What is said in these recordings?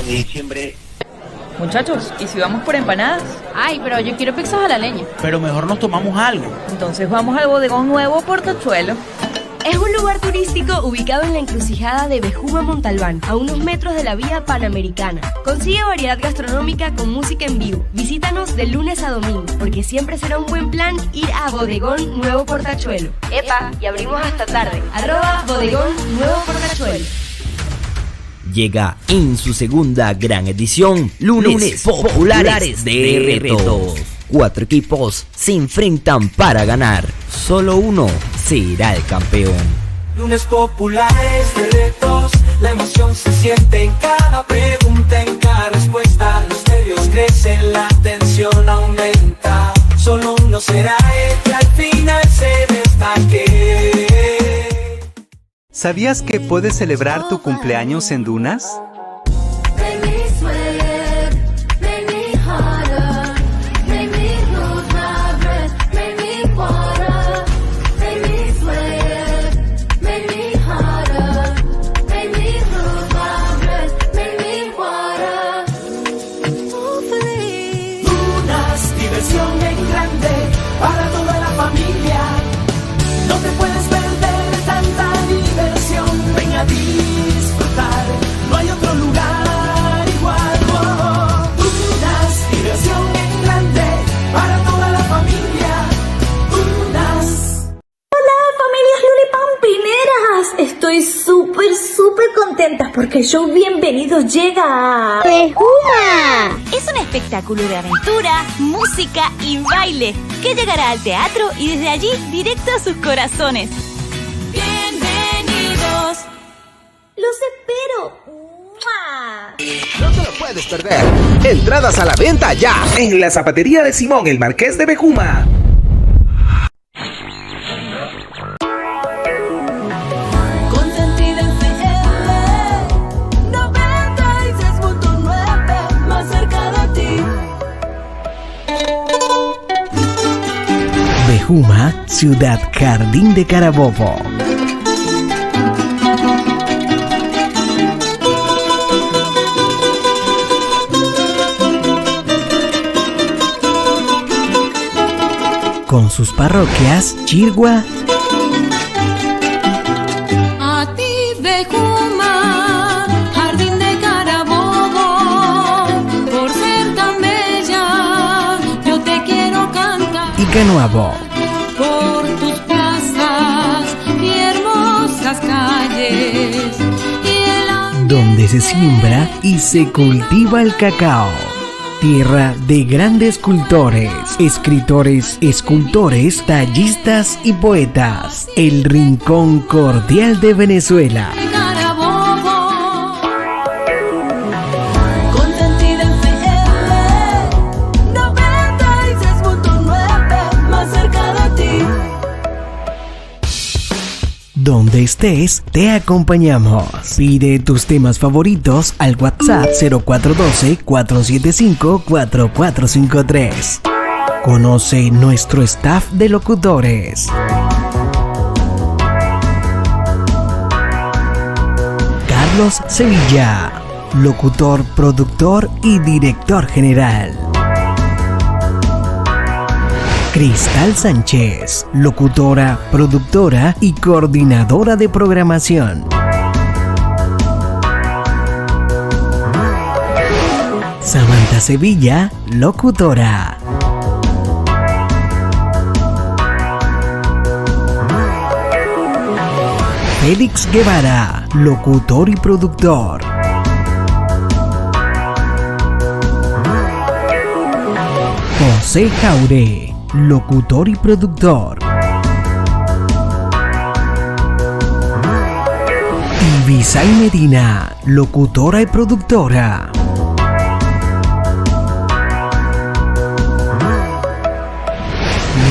de diciembre. Muchachos, ¿y si vamos por empanadas? Ay, pero yo quiero pizzas a la leña. Pero mejor nos tomamos algo. Entonces vamos al Bodegón Nuevo Portachuelo. Es un lugar turístico ubicado en la encrucijada de Bejuma Montalbán, a unos metros de la vía Panamericana. Consigue variedad gastronómica con música en vivo. Visítanos de lunes a domingo, porque siempre será un buen plan ir a Bodegón Nuevo Portachuelo. ¡Epa! Y abrimos hasta tarde. @Bodegón Nuevo Portachuelo. Llega en su segunda gran edición, Lunes Populares de Retos. 4 equipos se enfrentan para ganar. Solo uno será el campeón. Lunes populares de retos, la emoción se siente en cada pregunta, en cada respuesta. Los nervios crecen, la tensión aumenta. Solo uno será el que al final se destaque. ¿Sabías que puedes celebrar tu cumpleaños en dunas? Para toda la familia, no te puedes perder tanta diversión. Ven a disfrutar, no hay otro lugar igual. Dunas, diversión en grande, para toda la familia. Dunas. Hola, familias lulipampineras. Estoy súper contenta porque el show Bienvenidos llega a Bejuma. Es un espectáculo de aventura, música y baile que llegará al teatro y desde allí directo a sus corazones. ¡Bienvenidos! ¡Los espero! ¡Mua! No te lo puedes perder. Entradas a la venta ya en la zapatería de Simón el Marqués de Bejuma. Bejuma, Ciudad Jardín de Carabobo. Con sus parroquias, Chirgua, a ti Bejuma, Jardín de Carabobo, por ser tan bella, yo te quiero cantar. y Canuabo. Por tus plazas y hermosas calles Donde se siembra y se cultiva el cacao. Tierra de grandes cultores, escritores, escultores, tallistas y poetas. El rincón cordial de Venezuela. Consentida en FM 96.9, más cerca de ti. Donde estés, te acompañamos. Pide tus temas favoritos al WhatsApp 0412-475-4453. Conoce nuestro staff de locutores. Carlos Sevilla, locutor, productor y director general. Cristal Sánchez, locutora, productora y coordinadora de programación. Samantha Sevilla, locutora. Félix Guevara, locutor y productor. José Jauré, locutor y productor. Ibisay Medina, locutora y productora.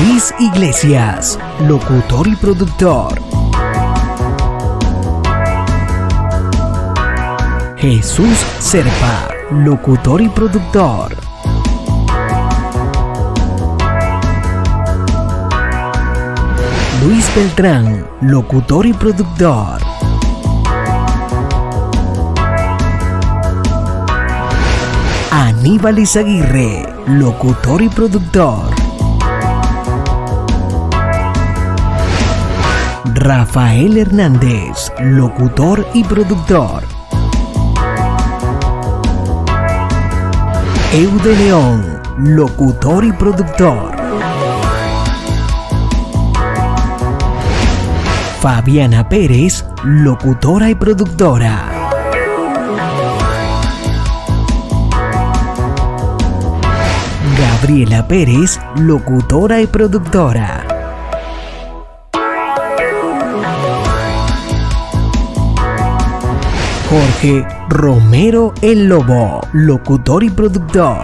Luis Iglesias, locutor y productor. Jesús Serpa, locutor y productor. Luis Beltrán, locutor y productor. Aníbal Izaguirre, locutor y productor. Rafael Hernández, locutor y productor. Eude León, locutor y productor. Fabiana Pérez, locutora y productora. Gabriela Pérez, locutora y productora. Jorge Romero el Lobo, locutor y productor.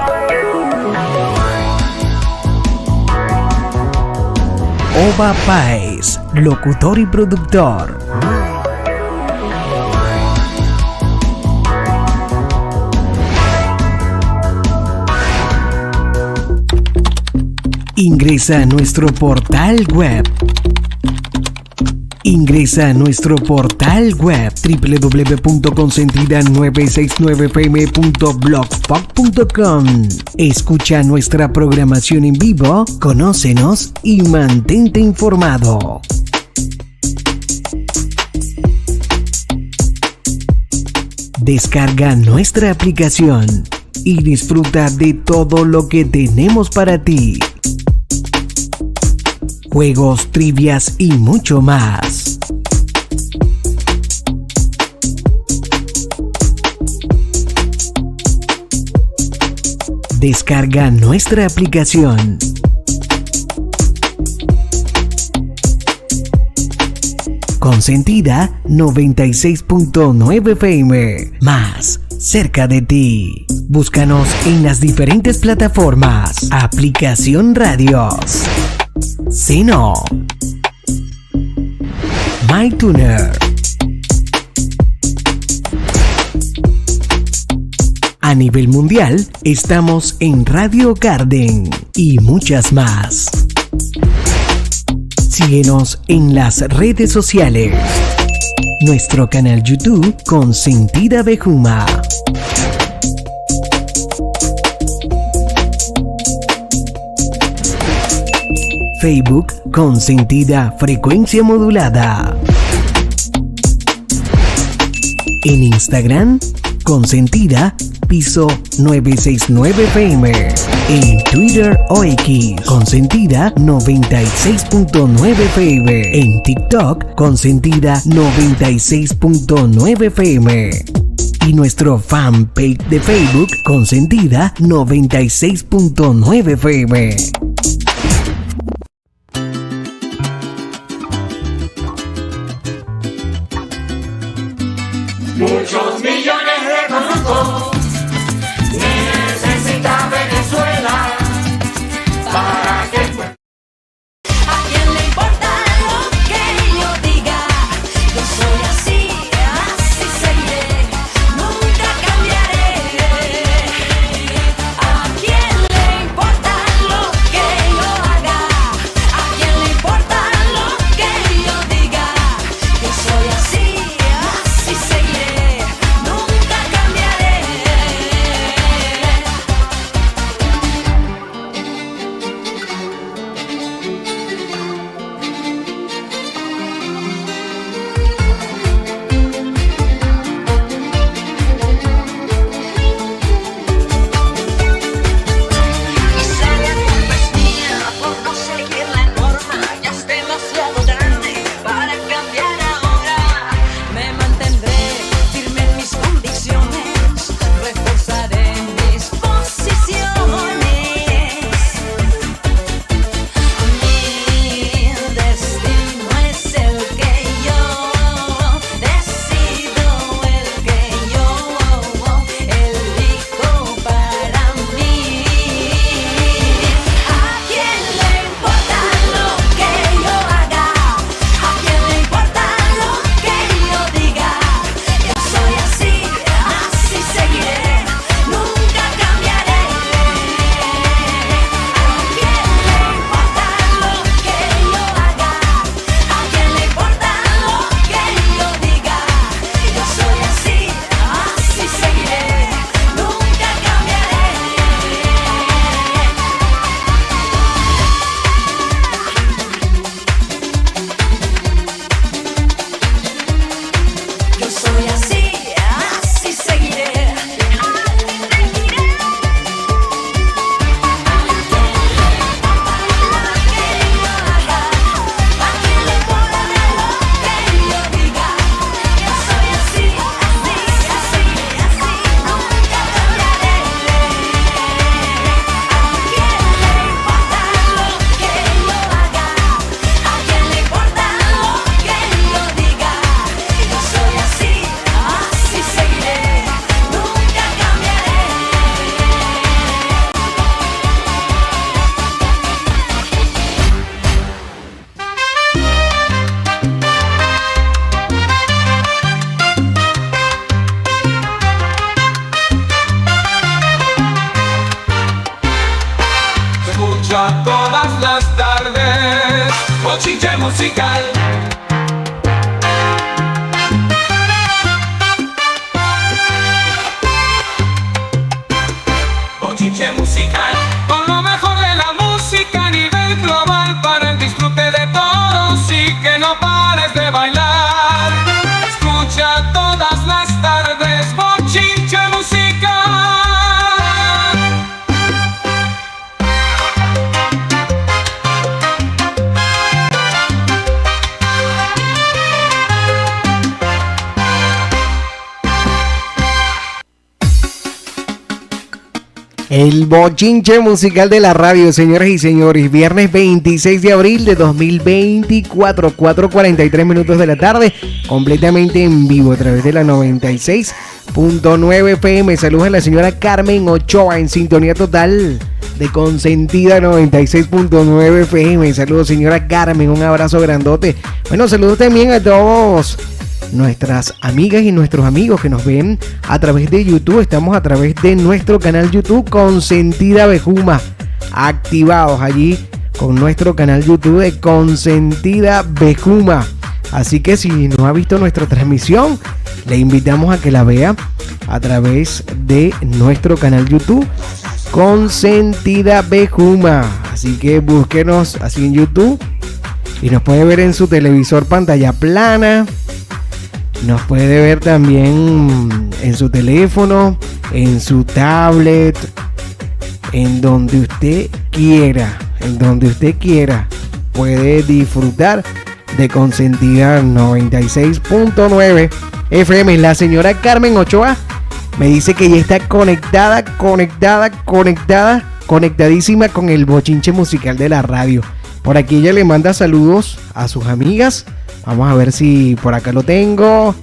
Ova Páez, locutor y productor. Ingresa a nuestro portal web. Ingresa a nuestro portal web www.consentida969fm.blogspot.com. Escucha nuestra programación en vivo, conócenos y mantente informado. Descarga nuestra aplicación y disfruta de todo lo que tenemos para ti. Juegos, trivias y mucho más. Descarga nuestra aplicación. Consentida 96.9 FM. Más cerca de ti. Búscanos en las diferentes plataformas. Aplicación Radios. Seno, MyTuner. A nivel mundial, estamos en Radio Garden y muchas más. Síguenos en las redes sociales. Nuestro canal YouTube Consentida Bejuma. Facebook Consentida Frecuencia Modulada. En Instagram Consentida Piso 969 FM. En Twitter OX Consentida 96.9 FM. En TikTok Consentida 96.9 FM. Y nuestro fanpage de Facebook Consentida 96.9 FM. Muchos millones de corruptos necesita Venezuela para que ¿A quién le importa lo que yo diga? Yo soy así, así seguiré, nunca cambiaré. ¿A quién le importa lo que yo haga? ¿A quién le importa lo que yo diga? Yo soy así, así seguiré, nunca cambiaré. bochinche musical. Bochinche musical. Con lo mejor de la música a nivel global para el disfrute de todos y que no pares de bailar. Escucha todas las tardes bochinche musical. El bochinche musical de la radio, señoras y señores. Viernes 26 de abril de 2024, 4:43 minutos de la tarde. Completamente en vivo a través de la 96.9 FM. Saludos a la señora Carmen Ochoa en sintonía total de Consentida 96.9 FM. Saludos, señora Carmen. Un abrazo grandote. Bueno, saludos también a todos nuestras amigas y nuestros amigos que nos ven a través de YouTube. Estamos a través de nuestro canal YouTube Consentida Bejuma, activados allí con nuestro canal YouTube de Consentida Bejuma. Así que si no ha visto nuestra transmisión, le invitamos a que la vea a través de nuestro canal YouTube Consentida Bejuma. Así que búsquenos así en YouTube y nos puede ver en su televisor pantalla plana. Nos puede ver también en su teléfono, en su tablet, en donde usted quiera. En donde usted quiera puede disfrutar de Consentida 96.9 FM. La señora Carmen Ochoa me dice que ya está conectadísima con el bochinche musical de la radio. Por aquí ella le manda saludos a sus amigas. Vamos a ver si por acá lo tengo.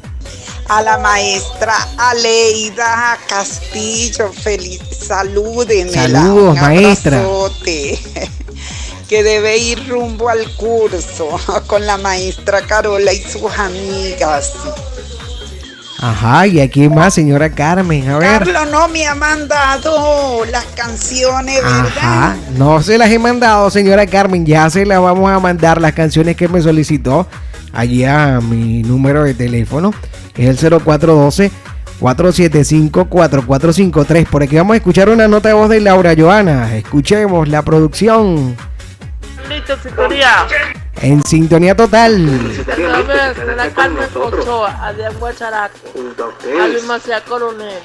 A la maestra Aleida Castillo, feliz, salúdenmela. Saludos, maestra. Abrazote, que debe ir rumbo al curso con la maestra Carola y sus amigas. Ajá, ¿y aquí más, señora Carmen? A ver. Carlos no me ha mandado las canciones, ¿verdad? Ajá, no se las he mandado, señora Carmen. Ya se las vamos a mandar, las canciones que me solicitó allí a mi número de teléfono, que es el 0412-475-4453. Por aquí vamos a escuchar una nota de voz de Laura Joana. Escuchemos la producción. Listo, sintonía. En sintonía total. La Carmen Ochoa, Adrián Guacharaco, a Luis Macías Coronel,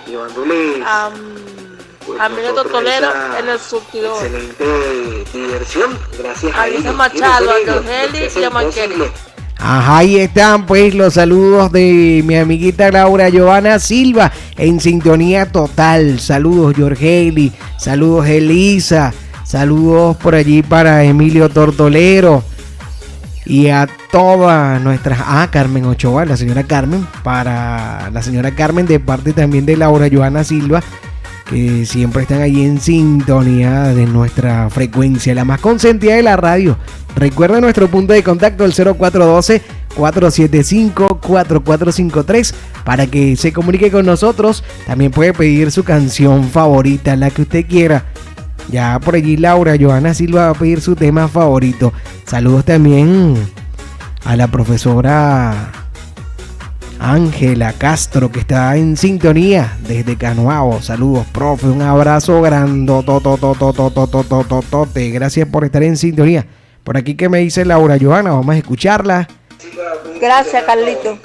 a Miguel Tolero en el surtidor. Excelente diversión, gracias a Lisa Machado, a Jorgeli y a Manqueli. Ajá, ahí están pues los saludos de mi amiguita Laura Joana Silva en sintonía total. Saludos Jorgeli, saludos Elisa, saludos por allí para Emilio Tortolero y a todas nuestras... Carmen Ochoa, la señora Carmen, para la señora Carmen de parte también de Laura Joana Silva, que siempre están allí en sintonía de nuestra frecuencia, la más consentida de la radio. Recuerda nuestro punto de contacto, el 0412-475-4453, para que se comunique con nosotros. También puede pedir su canción favorita, la que usted quiera. Ya por allí Laura Joana Silva va a pedir su tema favorito. Saludos también a la profesora Ángela Castro, que está en sintonía desde Canoao. Saludos, profe, un abrazo grandototototototototote. Gracias por estar en sintonía. Por aquí, ¿qué me dice Laura Joana? Vamos a escucharla. Gracias, Carlitos.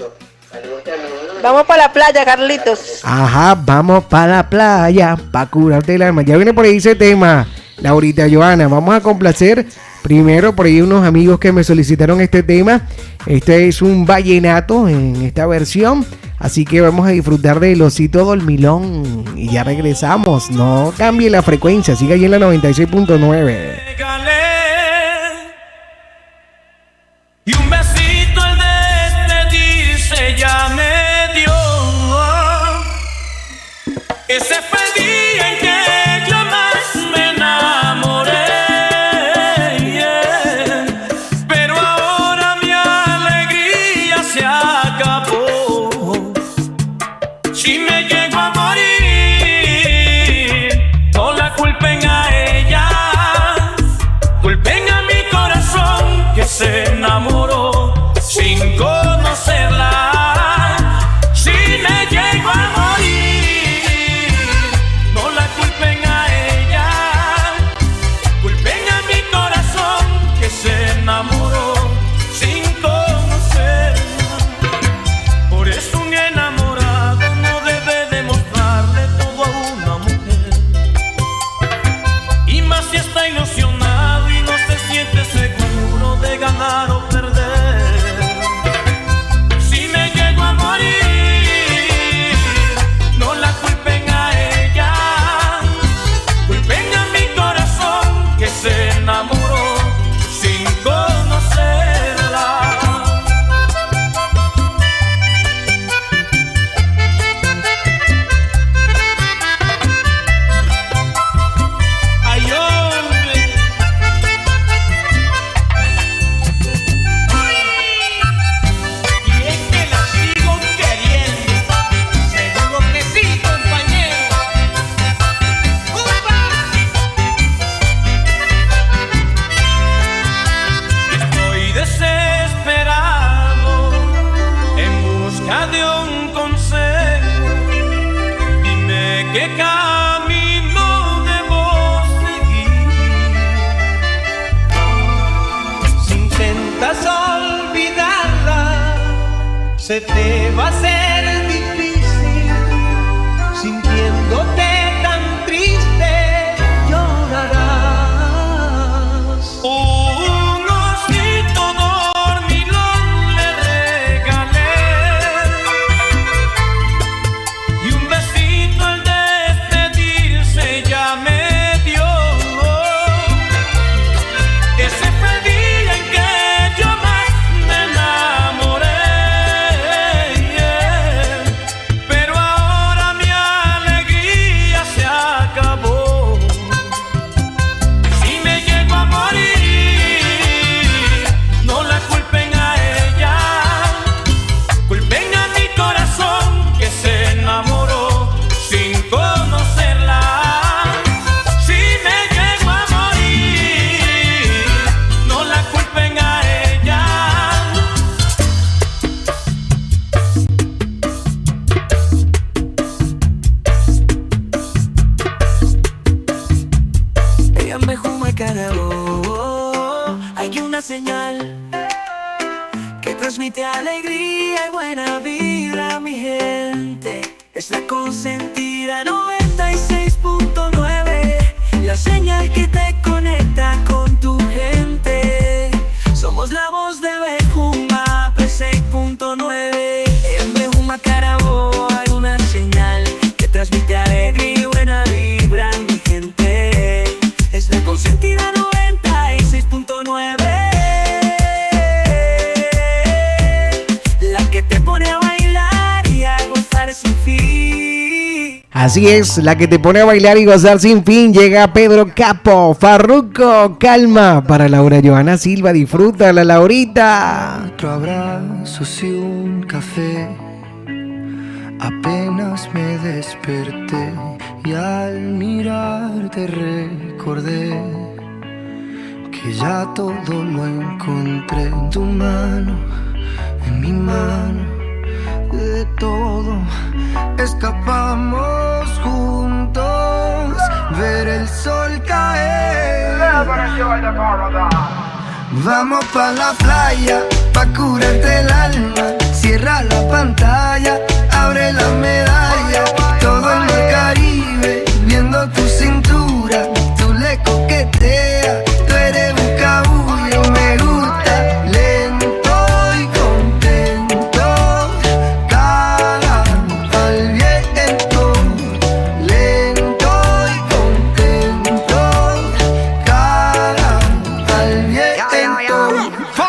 Vamos para la playa, Carlitos. Ajá, vamos para la playa para curarte el alma. Ya viene por ahí ese tema, Laurita Joana. Vamos a complacer primero por ahí unos amigos que me solicitaron este tema. Este es un vallenato en esta versión, así que vamos a disfrutar del Osito Dormilón y ya regresamos. No cambie la frecuencia, siga ahí en la 96.9. Y un besito el de dice ya me dio. Ese fue el día en que yo más me enamoré, yeah. Pero ahora mi alegría se acabó. Si me llego a morir, no la culpen a ella, culpen a mi corazón que se ¿Qué camino debo seguir? Si intentas olvidarla, se te va a hacer difícil. Sintiéndote tan triste, llorarás. Un osito dormilón le regalé y un besito al despedirse ya me dio. Ese fue el día en que yo más me enamoré, pero ahora mi alegría se acabó. Si me llego a morir, no la culpen a ella, culpen a mi corazón que se enamoró sin conocerla. Si me llego a morir, no la culpen a ella. Ella me juma cara, hay una señal que transmite alegría y buena vibra a mi gente. Es la consentida 96.9, la señal que te conecta con tu gente. Somos la voz de Bejuma, P6.9. En Bejuma Carabobo hay una señal que transmite alegría y buena vibra a mi gente. Es la consentida 96.9, la que te pone a bailar y a gozar sin fin. Así es, la que te pone a bailar y gozar sin fin. Llega Pedro Capó, Farruko, Calma. Para Laura Johanna Silva, disfruta la Laurita. Otro abrazo y un café. Apenas me desperté y al mirarte recordé que ya todo lo encontré en tu mano, en mi mano. De todo escapamos juntos, ver el sol caer. Vamos pa' la playa, pa' curarte el alma. Cierra la pantalla, abre la medalla. Todo el mar Caribe, viendo tu cintura. Tú le coqueteas, tú eres buscabullo. Me gusta, lento y contento. Cara al viento, lento y contento. Cara al viento.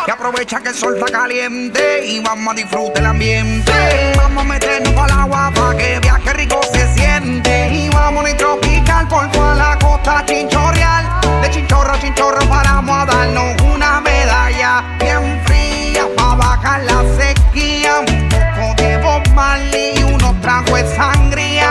Y aprovecha que el sol está caliente y vamos a disfrutar el ambiente. Vamos a meternos para el agua para que viaje rico se siente. Y vamos a tropical por toda la costa chinchorreal. De chinchorro a chinchorro paramos a darnos una medalla bien fría para bajar la sequía. Un poco de Bob Marley y unos tragos de sangría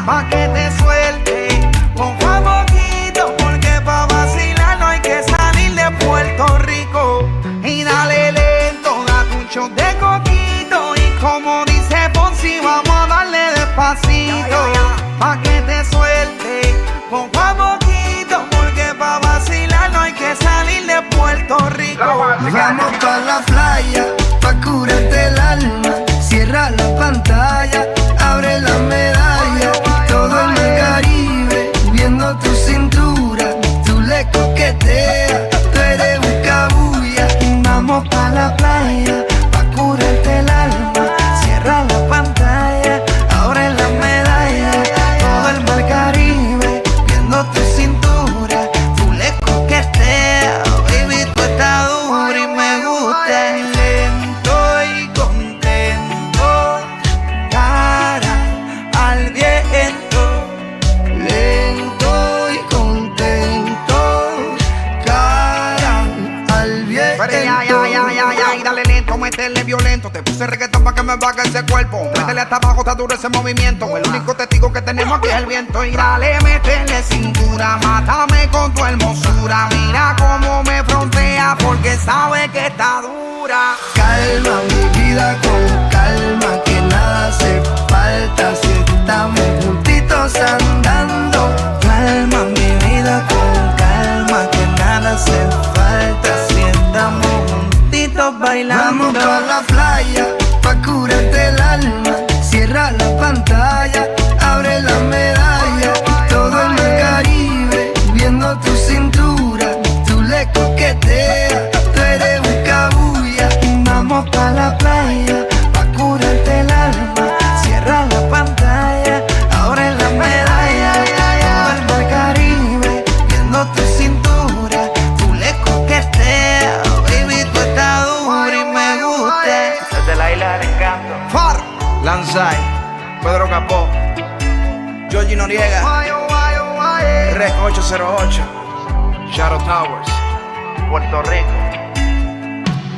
pa' que te suelte poco a poquito, porque pa' vacilar no hay que salir de Puerto Rico. Y dale lento, date un shot de coquito. Y como dice Ponzi, vamos a darle despacito pa' que te suelte poco a poquito, porque pa' vacilar no hay que salir de Puerto Rico. Vamos pa' la playa, pa' curarte el alma. Cierra la pantalla, abre la medalla. Todo el mar Caribe, viendo tu cintura. Tú le coqueteas, tú eres buscabulla. Vamos pa' la playa, pa' curarte el alma. Cierra la pantalla, abre la medalla. Todo el mar Caribe, viendo tu cintura. Tú le coqueteas, baby, tú estás dura y me gusta. Lento y contento, cara al viento. Lento y contento, cara al viento. Pero ya, y dale lento, métele violento. Te puse reggaetón pa' que me baje ese cuerpo. Métele hasta abajo, está duro ese movimiento. El único testigo que tenemos aquí es el viento. Y dale, métele cintura, mátame con tu hermosura. Mira cómo me frontea porque sabe que está dura. Calma mi vida con calma, que nada hace falta si estamos juntitos. Capó, Georgie Noriega, Rec 808, Shadow Towers, Puerto Rico.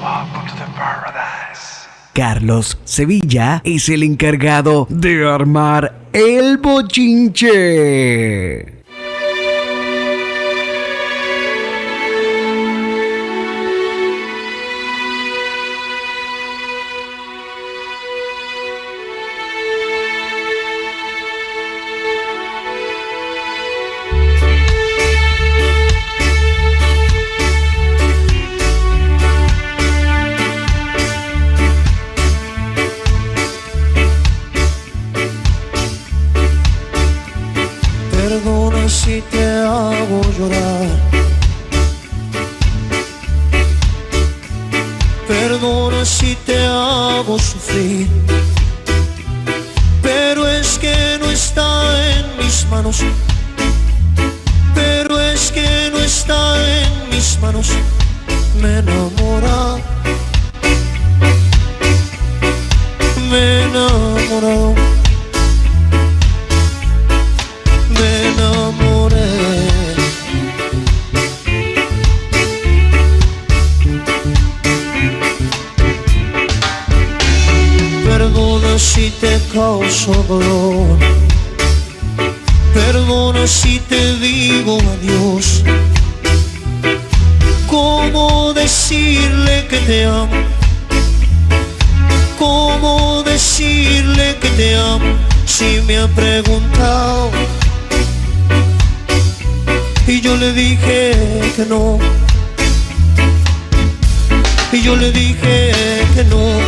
Welcome to the paradise. Carlos Sevilla es el encargado de armar el bochinche. Perdona si te hago llorar, perdona si te hago sufrir, pero es que no está en mis manos, pero es que no está en mis manos. Me enamora, me he enamorado. Me enamoré. Perdona si te causo dolor, perdona si te digo adiós. ¿Cómo decirle que te amo? ¿Cómo decirle que te amo si me ha preguntado? Y yo le dije que no, y yo le dije que no.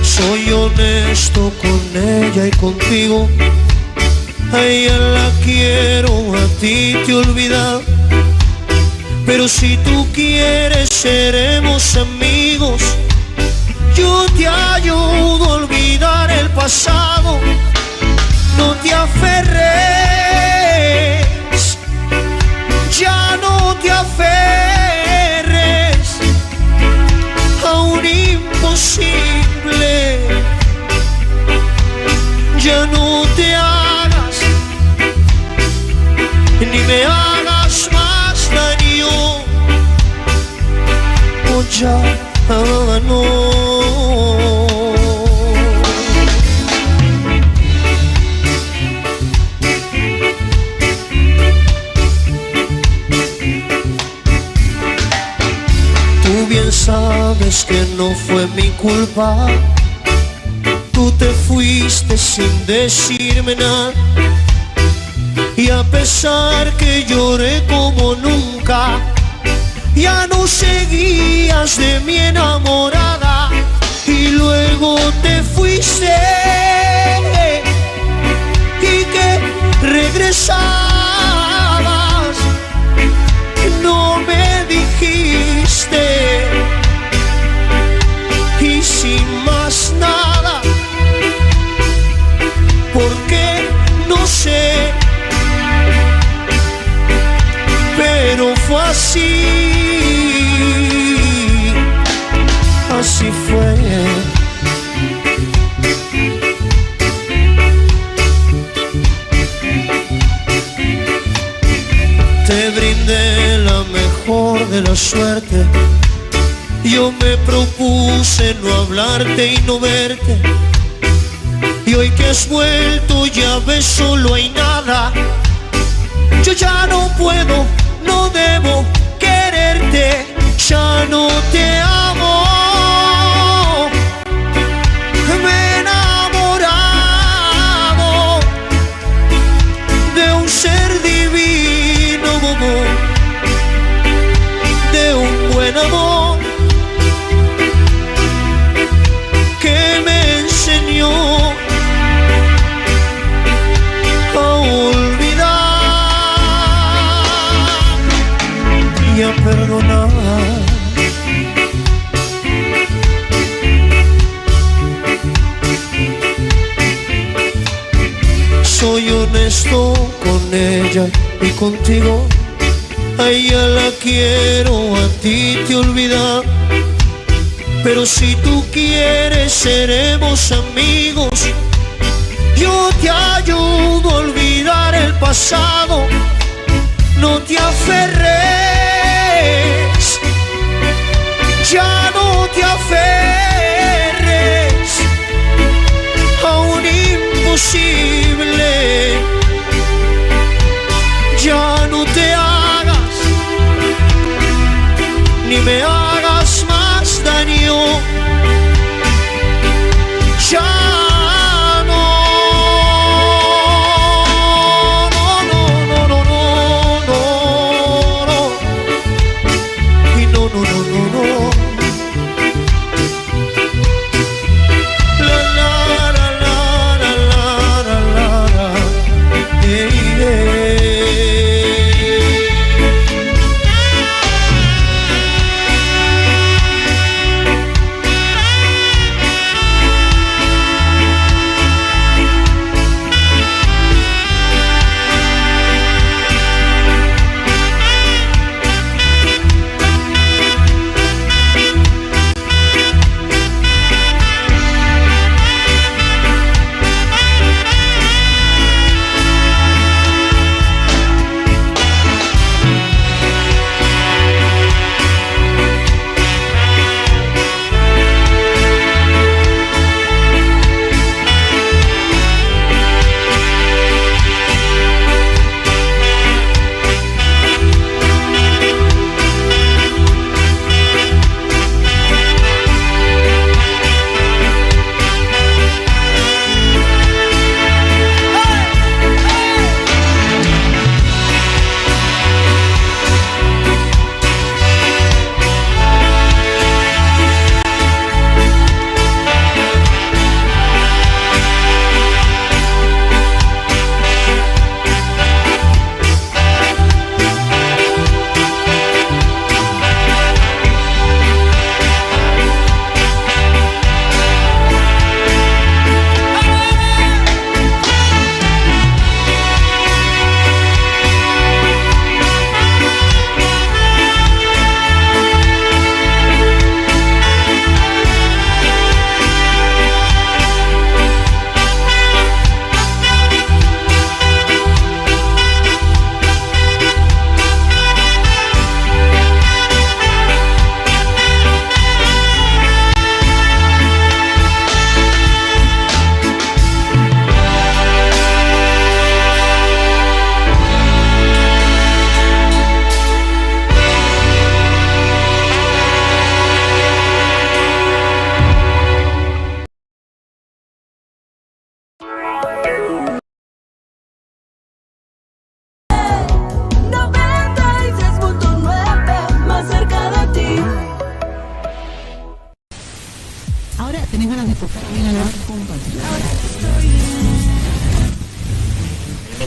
Soy honesto con ella y contigo, a ella la quiero, a ti te he olvidado. Pero si tú quieres seremos amigos. Yo te ayudo a olvidar el pasado. No te aferres, ya no te aferres a un imposible. Ya no te hagas, ni me hagas más daño. Oh, ya no. Tú bien sabes que no fue mi culpa. Tú te fuiste sin decirme nada. Y a pesar que lloré como nunca, ya no seguías de mi enamorada. Y luego te fuiste y que regresabas. No me dijiste y sin más nada, porque no sé, pero fue así, así fue. Te brindé la mejor de la suerte. Yo me propuse no hablarte y no verte. Y hoy que has vuelto ya ves, solo hay nada. Yo ya no puedo, no debo quererte. Ya no te amo. Me he enamorado de un ser divino, de un buen amor que me enseñó a olvidar y a perdonar. Soy honesto con ella y contigo, a ella la quiero, a ti te he olvidado. Pero si tú quieres seremos amigos. Yo te ayudo a olvidar el pasado. No te aferres, ya no te aferres a un imposible. Ya no te hagas, ni me hagas más daño. Ya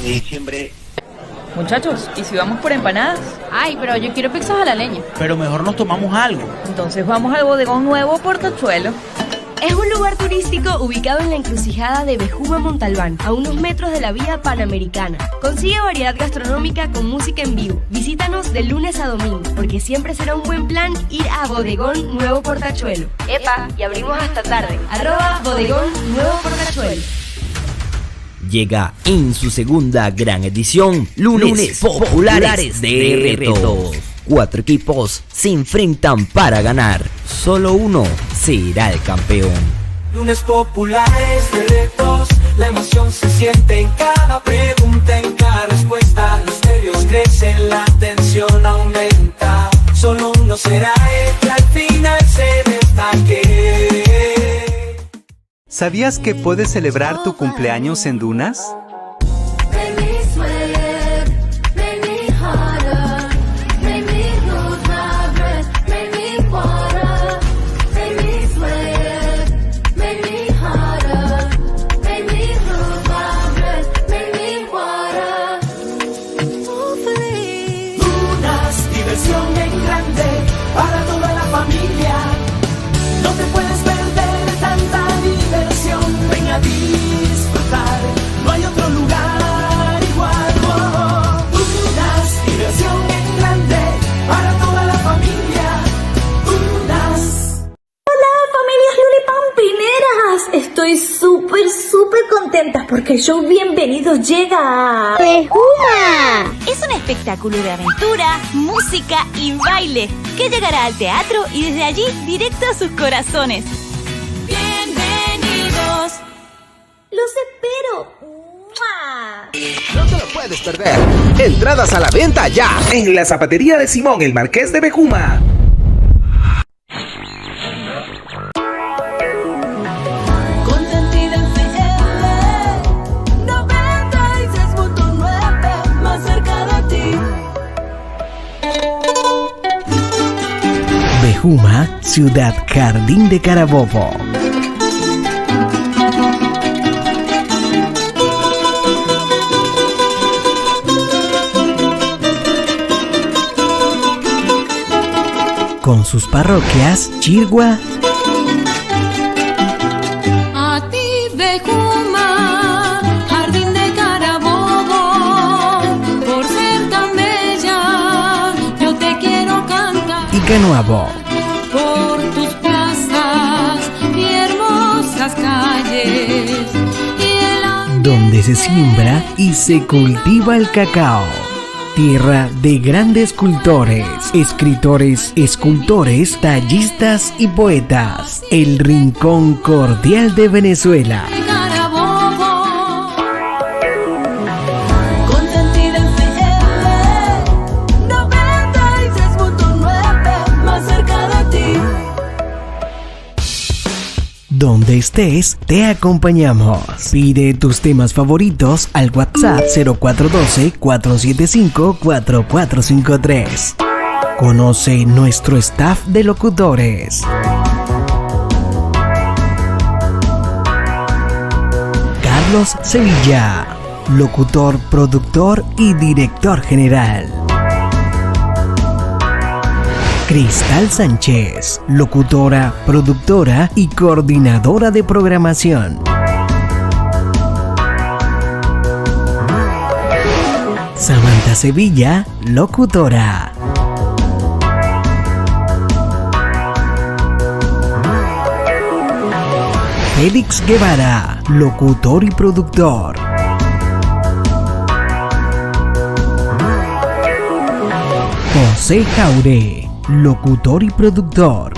de diciembre. Muchachos, ¿y si vamos por empanadas? Ay, pero yo quiero pizzas a la leña. Pero mejor nos tomamos algo. Entonces vamos al Bodegón Nuevo Portachuelo. Es un lugar turístico ubicado en la encrucijada de Bejuma Montalbán, a unos metros de la vía Panamericana. Consigue variedad gastronómica con música en vivo. Visítanos de lunes a domingo, porque siempre será un buen plan ir a Bodegón Nuevo Portachuelo. ¡Epa! Y abrimos hasta tarde. @Bodegón Nuevo Portachuelo. Llega en su segunda gran edición, Lunes Populares de Retos. 4 equipos se enfrentan para ganar. Solo uno será el campeón. Lunes populares de retos, la emoción se siente en cada pregunta, en cada respuesta. Los nervios crecen, la tensión aumenta. Solo uno será el que al final se destaque. ¿Sabías que puedes celebrar tu cumpleaños en dunas? Para toda la familia, no te puedes perder tanta diversión. Ven a disfrutar, no hay otro contentas porque el show Bienvenidos llega a Bejuma. Es un espectáculo de aventura, música y baile que llegará al teatro y desde allí directo a sus corazones. Bienvenidos. Los espero. ¡Mua! No te lo puedes perder. Entradas a la venta ya en la zapatería de Simón el Marqués de Bejuma. Consentida FM 96.9, más cerca de ti. Bejuma, Ciudad Jardín de Carabobo. Con sus parroquias Chirgua, A ti, Bejuma, Jardín de Carabobo, por ser tan bella, yo te quiero cantar. y Canoabo. Por tus plazas y hermosas calles, Donde se siembra y se cultiva el cacao. Tierra de grandes cultores, escritores, escultores, tallistas y poetas. El rincón cordial de Venezuela. Carabobo. Consentida FM 96.9, más cerca de ti. Donde estés, te acompañamos. Pide tus temas favoritos al WhatsApp 0412-475-4453. Conoce nuestro staff de locutores. Carlos Sevilla, locutor, productor y director general. Cristal Sánchez, locutora, productora y coordinadora de programación. Samantha Sevilla, locutora. Félix Guevara, locutor y productor. José Jaure, locutor y productor.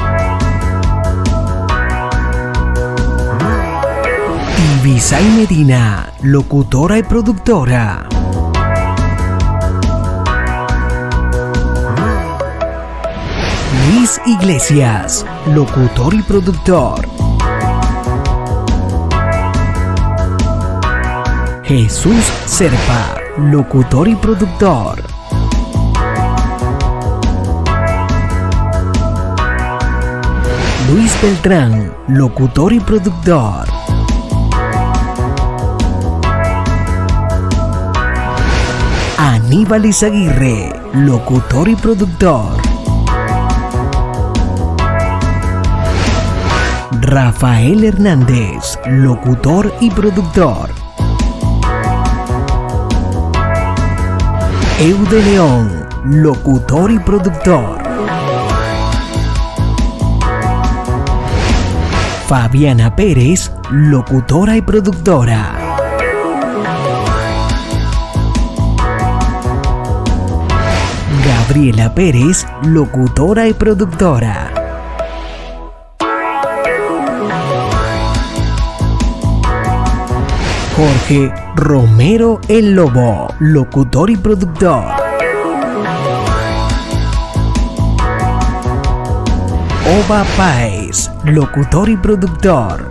Ibisay Medina, locutora y productora. Luis Iglesias, locutor y productor. Jesús Serpa, locutor y productor. Luis Beltrán, locutor y productor. Aníbal Izaguirre, locutor y productor. Rafael Hernández, locutor y productor. Eude León, locutor y productor. Fabiana Pérez, locutora y productora. Gabriela Pérez, locutora y productora. Jorge Romero el Lobo, locutor y productor. Ova Páez, locutor y productor.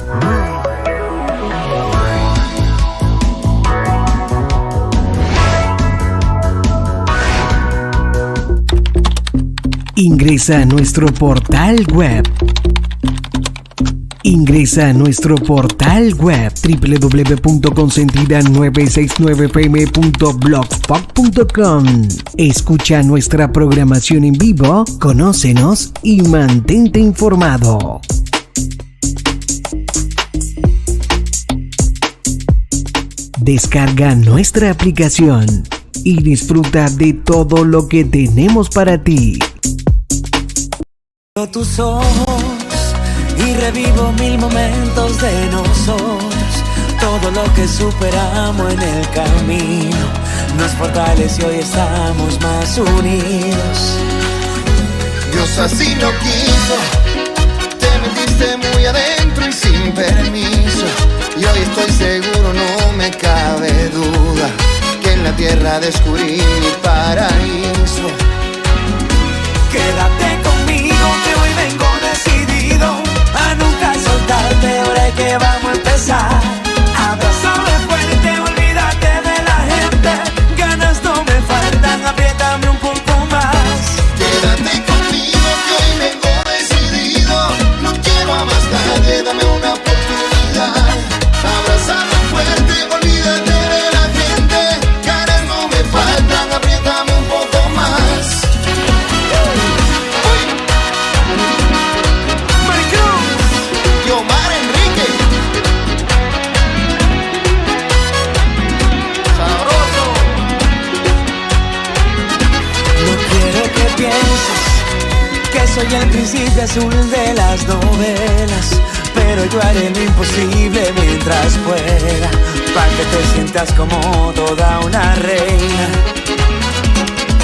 Ingresa a nuestro portal web. Ingresa a nuestro portal web www.consentida969fm.blogspot.com. Escucha nuestra programación en vivo, conócenos y mantente informado. Descarga nuestra aplicación y disfruta de todo lo que tenemos para ti. Tus ojos y revivo mil momentos de nosotros. Todo lo que superamos en el camino nos fortalece y hoy estamos más unidos. Dios así lo quiso, te metiste muy adentro y sin permiso. Y hoy estoy seguro, no me cabe duda, que en la tierra descubrí mi paraíso. Quédate conmigo que hoy vengo decidido a nunca soltarte, ahora es que vamos a empezar. Abrázame fuerte, olvídate de la gente, ganas no me faltan, apriétame un poco más. Quédate conmigo que hoy vengo decidido, no quiero a más nadie, dame una oportunidad. Abrázame fuerte, olvídate de la gente, ganas no me faltan, apriétame un poco más. Y Omar Enrique, sabroso. No quiero que pienses que soy el príncipe azul de las novelas, pero yo haré lo imposible mientras pueda, para que te sientas como toda una reina.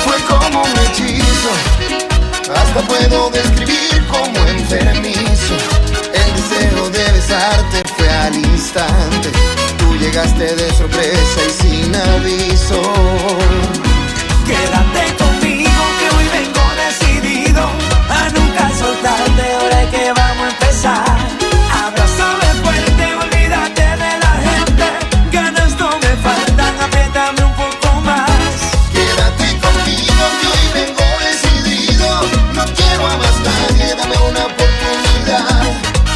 Fue como un hechizo, hasta puedo describir como enfermizo. El deseo de besarte fue al instante, tú llegaste de sorpresa y sin aviso. Quédate conmigo que hoy vengo decidido a nunca soltarte, ahora es que vamos a empezar. Abrázame fuerte, olvídate de la gente, ganas no me faltan, apriétame un poco más. Quédate conmigo que hoy vengo decidido, no quiero a más nadie, dame una oportunidad.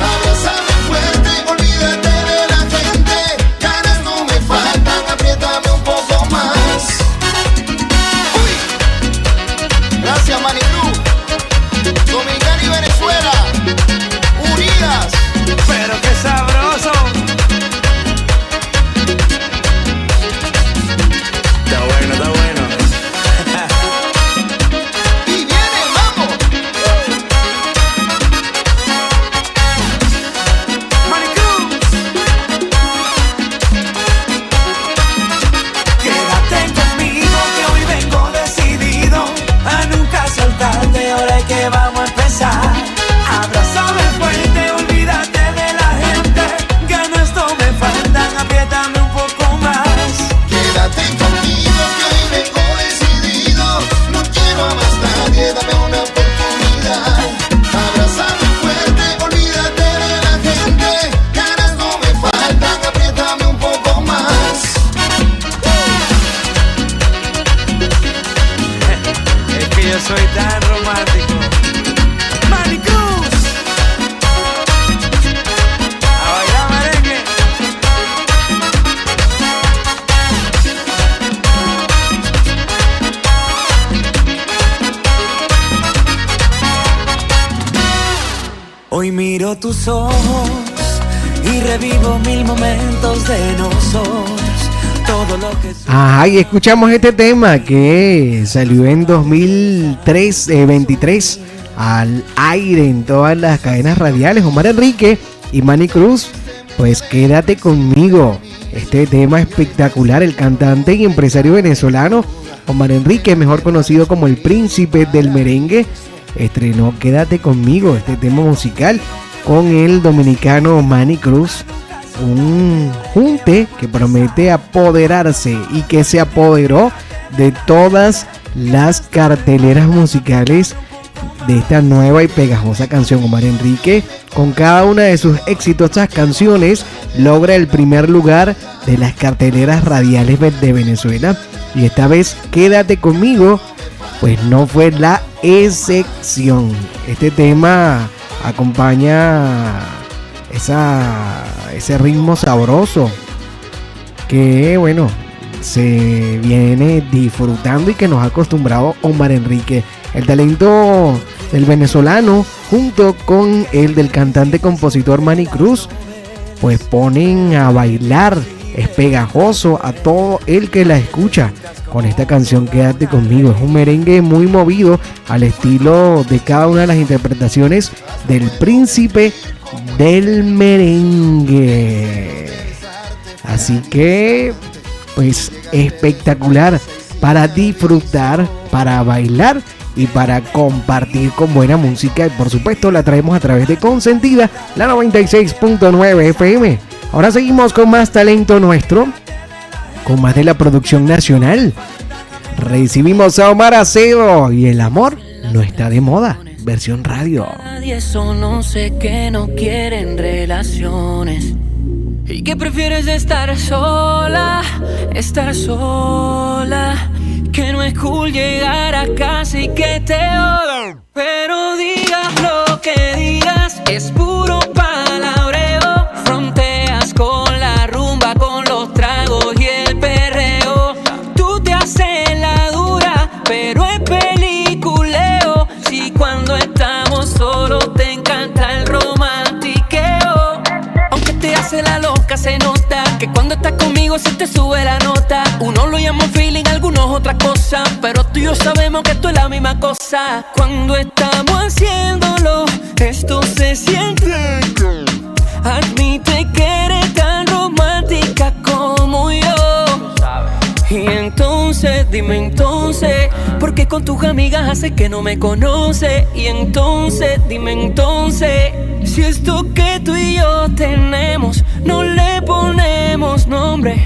Abrázame fuerte, olvídate de la gente, ganas no me faltan, apriétame un poco más. Uy. Gracias Manny Cruz, Dominicana y Venezuela, unidas. Pero qué sabroso. Está bueno, está bueno. Y viene, vamos. Manny Cruz. Quédate conmigo que hoy vengo decidido a nunca soltarte, ahora es que vamos a empezar. Abrázame fuerte, olvídate de la gente, ganas no me faltan, apriétame un poco más. Quédate conmigo que hoy vengo decidido, no quiero a más nadie, dame una oportunidad. Abrázame fuerte, olvídate de la gente, ganas no me faltan, apriétame un poco más. Es que yo soy tan romántico. Manny Cruz. A bailar merengue. Hoy miro tus ojos y revivo mil momentos de nosotros. Todo lo que Ajá, y escuchamos este tema que salió en 2023 al aire en todas las cadenas radiales. Omar Enrique y Manny Cruz, pues Quédate conmigo. Este tema espectacular, el cantante y empresario venezolano Omar Enrique, mejor conocido como el príncipe del merengue, estrenó Quédate conmigo, este tema musical, con el dominicano Manny Cruz. Un junte que promete apoderarse y que se apoderó de todas las carteleras musicales de esta nueva y pegajosa canción. Omar Enrique, con cada una de sus exitosas canciones, logra el primer lugar de las carteleras radiales de Venezuela, y esta vez Quédate conmigo pues no fue la excepción. Este tema acompaña ese ritmo sabroso que, bueno, se viene disfrutando y que nos ha acostumbrado Omar Enrique. El talento del venezolano junto con el del cantante compositor Manny Cruz pues ponen a bailar, es pegajoso a todo el que la escucha con esta canción Quédate conmigo. Es un merengue muy movido al estilo de cada una de las interpretaciones del príncipe del merengue. Así que, pues espectacular para disfrutar, para bailar y para compartir con buena música. Y por supuesto la traemos a través de Consentida, la 96.9 FM. Ahora seguimos con más talento nuestro, con más de la producción nacional. Recibimos a Omar Acedo y El amor no está de moda, versión radio. Nadie eso no sé que no quieren relaciones y que prefieres estar sola, que no es cool llegar a casa y que te odio. Pero digas lo que digas, es puro palabreo. Fronteas con la rumba, con los tragos y el perreo. Tú te haces la dura, pero es peliculeo. Si cuando estamos solos te encanta el romantiqueo. Aunque te hace la loca, se nota que cuando estás conmigo se te sube la nota. Uno lo llama feeling, algunos otra cosa, pero tú y yo sabemos que esto es la misma cosa. Cuando estamos haciéndolo, esto se siente. Admite que eres tan romántica como yo. Y entonces, dime entonces, ¿por qué con tus amigas haces que no me conoces? Y entonces, dime entonces, si esto que tú y yo tenemos no le ponemos nombre.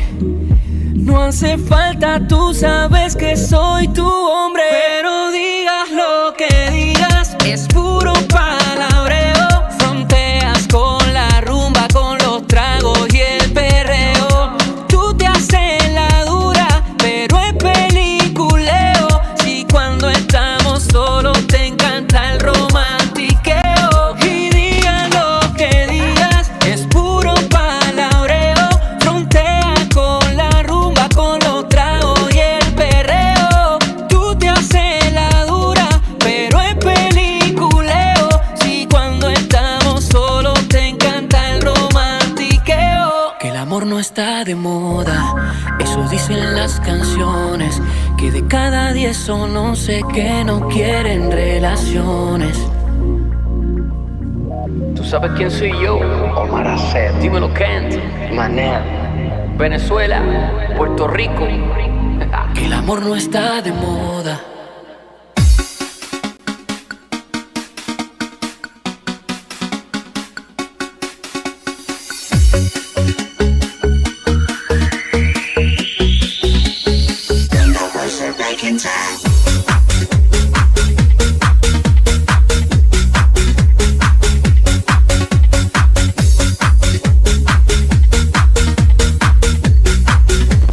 No hace falta, tú sabes que soy tu hombre. Pero digas lo que digas, es puro palabreo. Fronteas con la rumba, con los tragos y el perreo. Tú te haces la dura, pero es peliculeo. Si cuando estamos solos te encanta el romantiqueo. Y digas lo que digas, es puro palabreo. Frontea con la rumba, con los tragos y el perreo. Tú te haces la dura, pero es peliculeo. Si cuando estamos solos te encanta el romantiqueo. Que el amor no está de moda, eso dicen las canciones. Que de cada 10 son 11 que no quieren relaciones. ¿Tú sabes quién soy yo? Omar Acedo. Dímelo, Kent. Manel. Venezuela, Puerto Rico. Que el amor no está de moda.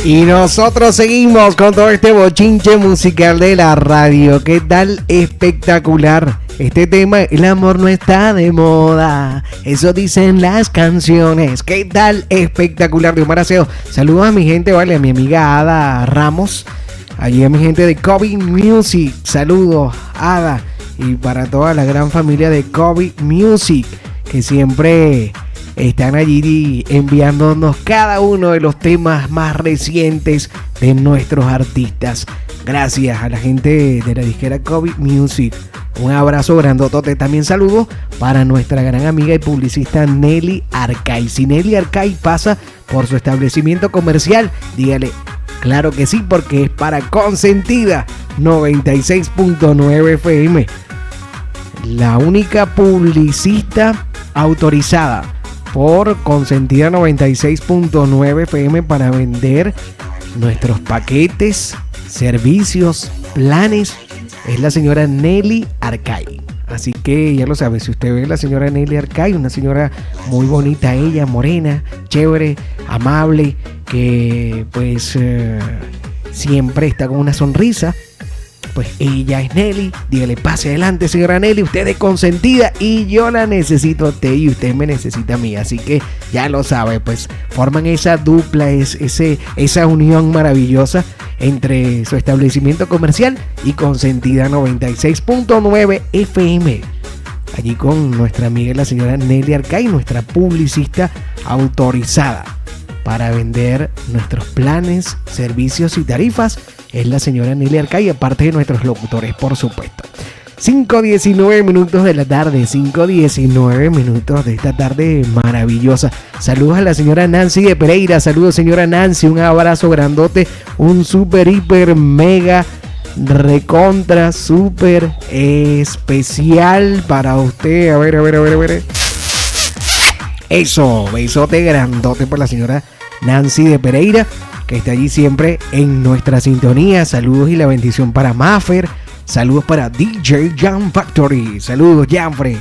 Y nosotros seguimos con todo este bochinche musical de la radio. ¿Qué tal? Espectacular. Este tema, el amor no está de moda. Eso dicen las canciones. ¿Qué tal? Espectacular de Omar Acedo. Saludos a mi gente, vale, a mi amiga Ada Ramos. Allí a mi gente de Kobe Music. Saludos, Ada. Y para toda la gran familia de Kobe Music, que siempre están allí enviándonos cada uno de los temas más recientes de nuestros artistas. Gracias a la gente de la disquera Kobe Music. Un abrazo grandotote. También saludos para nuestra gran amiga y publicista Nelly Arcay. Si Nelly Arcay pasa por su establecimiento comercial, dígale, claro que sí, porque es para Consentida 96.9 FM. La única publicista autorizada por Consentida 96.9 FM para vender nuestros paquetes, servicios, planes, es la señora Nelly Arcay. Así que ya lo sabe, si usted ve a la señora Nelly Arcay, una señora muy bonita, ella, morena, chévere, amable, que pues siempre está con una sonrisa, pues ella es Nelly. Dígale, pase adelante, señora Nelly, usted es consentida y yo la necesito a usted y usted me necesita a mí. Así que ya lo sabe, pues forman esa dupla, esa unión maravillosa entre su establecimiento comercial y Consentida 96.9 FM. Allí con nuestra amiga la señora Nelly Arcay, nuestra publicista autorizada para vender nuestros planes, servicios y tarifas, es la señora Nelly Arcay, aparte de nuestros locutores, por supuesto. 5:19 minutos de la tarde, 5:19 minutos de esta tarde maravillosa. Saludos a la señora Nancy de Pereira, saludos señora Nancy, un abrazo grandote, un super, hiper, mega, recontra, super especial para usted. A ver. Eso, besote grandote por la señora Nancy de Pereira, que está allí siempre en nuestra sintonía. Saludos y la bendición para Maffer. Saludos para DJ Jam Factory. Saludos, Janfre.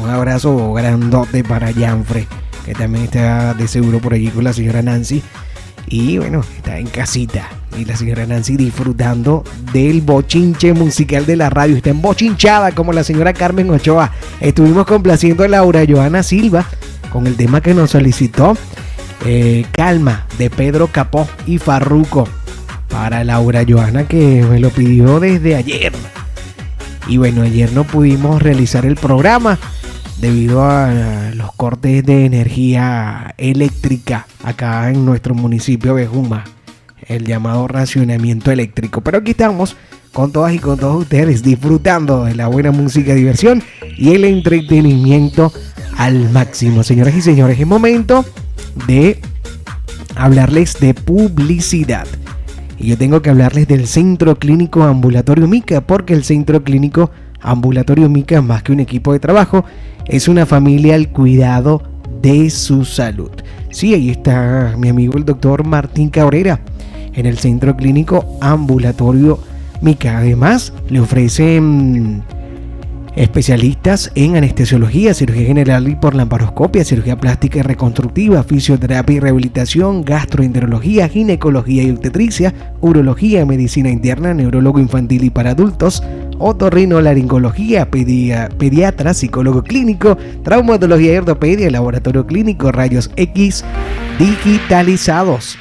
Un abrazo grandote para Janfre, que también está de seguro por allí con la señora Nancy. Y bueno, está en casita. Y la señora Nancy disfrutando del bochinche musical de la radio. Está embochinchada como la señora Carmen Ochoa. Estuvimos complaciendo a Laura Joana Silva con el tema que nos solicitó, Calma, de Pedro Capó y Farruko. Para Laura Joana, que me lo pidió desde ayer. Y bueno, ayer no pudimos realizar el programa debido a los cortes de energía eléctrica acá en nuestro municipio de Juma, el llamado racionamiento eléctrico. Pero aquí estamos con todas y con todos ustedes, disfrutando de la buena música, diversión y el entretenimiento al máximo. Señoras y señores, es momento de hablarles de publicidad. Y yo tengo que hablarles del Centro Clínico Ambulatorio Mica, porque el Centro Clínico Ambulatorio Mica, más que un equipo de trabajo, es una familia al cuidado de su salud. Sí, ahí está mi amigo el doctor Martín Cabrera, en el Centro Clínico Ambulatorio Mica. Además, le ofrecen especialistas en anestesiología, cirugía general y por laparoscopia, cirugía plástica y reconstructiva, fisioterapia y rehabilitación, gastroenterología, ginecología y obstetricia, urología, medicina interna, neurólogo infantil y para adultos, otorrinolaringología, pediatra, psicólogo clínico, traumatología y ortopedia, laboratorio clínico, rayos X digitalizados.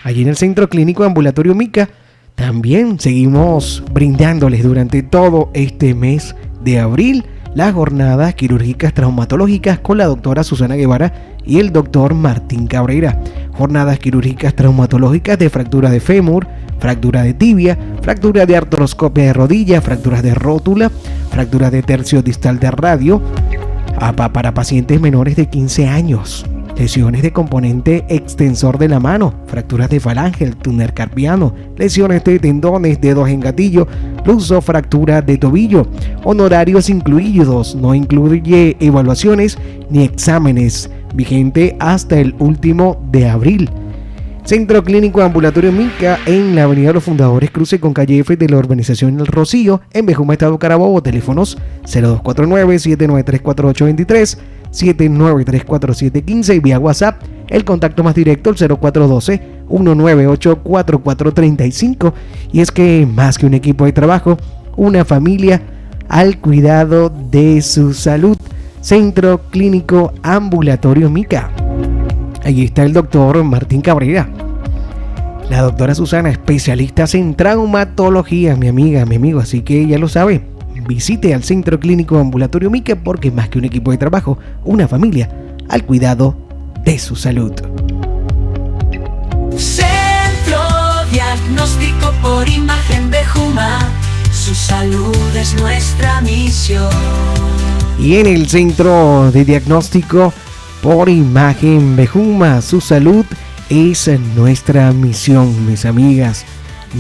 Allí en el Centro Clínico Ambulatorio Mica también seguimos brindándoles durante todo este mes de abril las jornadas quirúrgicas traumatológicas con la doctora Susana Guevara y el doctor Martín Cabrera. Jornadas quirúrgicas traumatológicas de fractura de fémur, fractura de tibia, fractura de artroscopia de rodilla, fracturas de rótula, fractura de tercio distal de radio, para pacientes menores de 15 años. Lesiones de componente extensor de la mano, fracturas de falange, el túnel carpiano, lesiones de tendones, dedos en gatillo, incluso fractura de tobillo. Honorarios incluidos, no incluye evaluaciones ni exámenes, vigente hasta el último de abril. Centro Clínico Ambulatorio Mica en la Avenida Los Fundadores, cruce con calle F de la urbanización El Rocío, en Bejuma, Estado Carabobo. Teléfonos 0249-793-4823, 793-4715 y vía WhatsApp el contacto más directo, el 0412-198-4435. Y es que más que un equipo de trabajo, una familia al cuidado de su salud. Centro Clínico Ambulatorio Mica. Allí está el doctor Martín Cabrera, la doctora Susana, especialistas en traumatología, mi amiga, mi amigo, así que ya lo sabe, visite al Centro Clínico Ambulatorio Mica, porque más que un equipo de trabajo, una familia al cuidado de su salud. Centro Diagnóstico por Imagen Bejuma, su salud es nuestra misión. Y en el Centro de Diagnóstico por Imagen Bejuma, su salud es nuestra misión, mis amigas,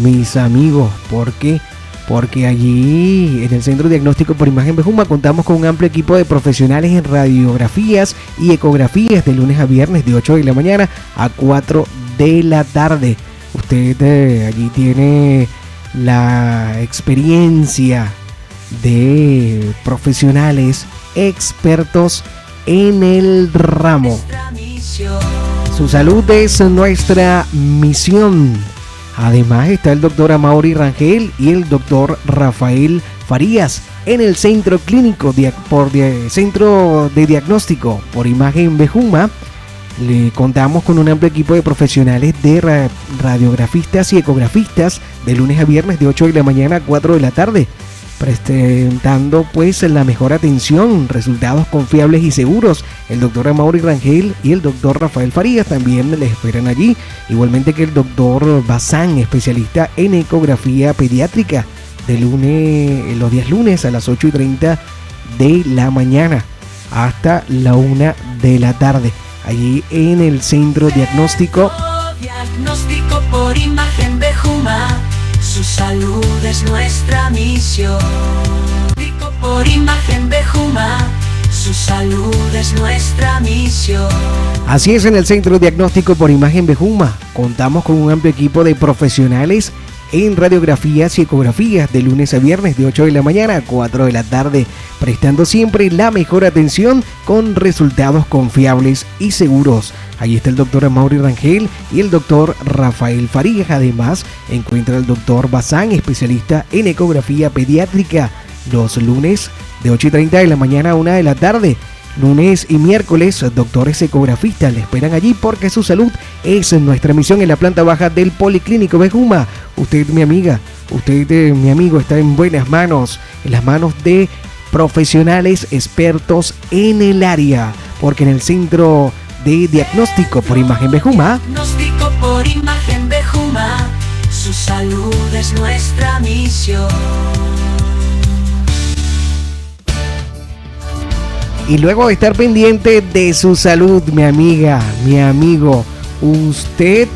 mis amigos. ¿Por qué? Porque allí en el Centro Diagnóstico por Imagen Bejuma contamos con un amplio equipo de profesionales en radiografías y ecografías de lunes a viernes de 8 de la mañana a 4 de la tarde. Usted allí tiene la experiencia de profesionales expertos en el ramo. Su salud es nuestra misión. Además está el doctor Amaury Rangel y el doctor Rafael Farías en el Centro Clínico Centro de Diagnóstico por Imagen Bejuma. Le contamos con un amplio equipo de profesionales de radiografistas y ecografistas de lunes a viernes de 8 de la mañana a 4 de la tarde, presentando pues la mejor atención, resultados confiables y seguros. El doctor Amaury Rangel y el doctor Rafael Farías también les esperan allí, igualmente que el doctor Bazán, especialista en ecografía pediátrica, los días lunes a las 8:30 de la mañana hasta la 1 de la tarde. Allí en el Centro Diagnóstico. Diagnóstico por imagen Bejuma, su salud es nuestra misión. Diagnóstico por imagen Bejuma, su salud es nuestra misión. Así es, en el Centro Diagnóstico por Imagen Bejuma contamos con un amplio equipo de profesionales en radiografías y ecografías de lunes a viernes de 8 de la mañana a 4 de la tarde, prestando siempre la mejor atención con resultados confiables y seguros. Allí está el doctor Amaury Rangel y el doctor Rafael Farías. Además, encuentra el doctor Bazán, especialista en ecografía pediátrica, los lunes de 8:30 de la mañana a 1 de la tarde. Lunes y miércoles, doctores ecografistas le esperan allí porque su salud es nuestra misión en la planta baja del Policlínico Bejuma. Usted, mi amiga, usted, mi amigo, está en buenas manos, en las manos de profesionales expertos en el área, porque en el Centro de Diagnóstico por Imagen Bejuma, Diagnóstico por imagen Bejuma, su salud es nuestra misión. y luego de estar pendiente de su salud, mi amiga, mi amigo, usted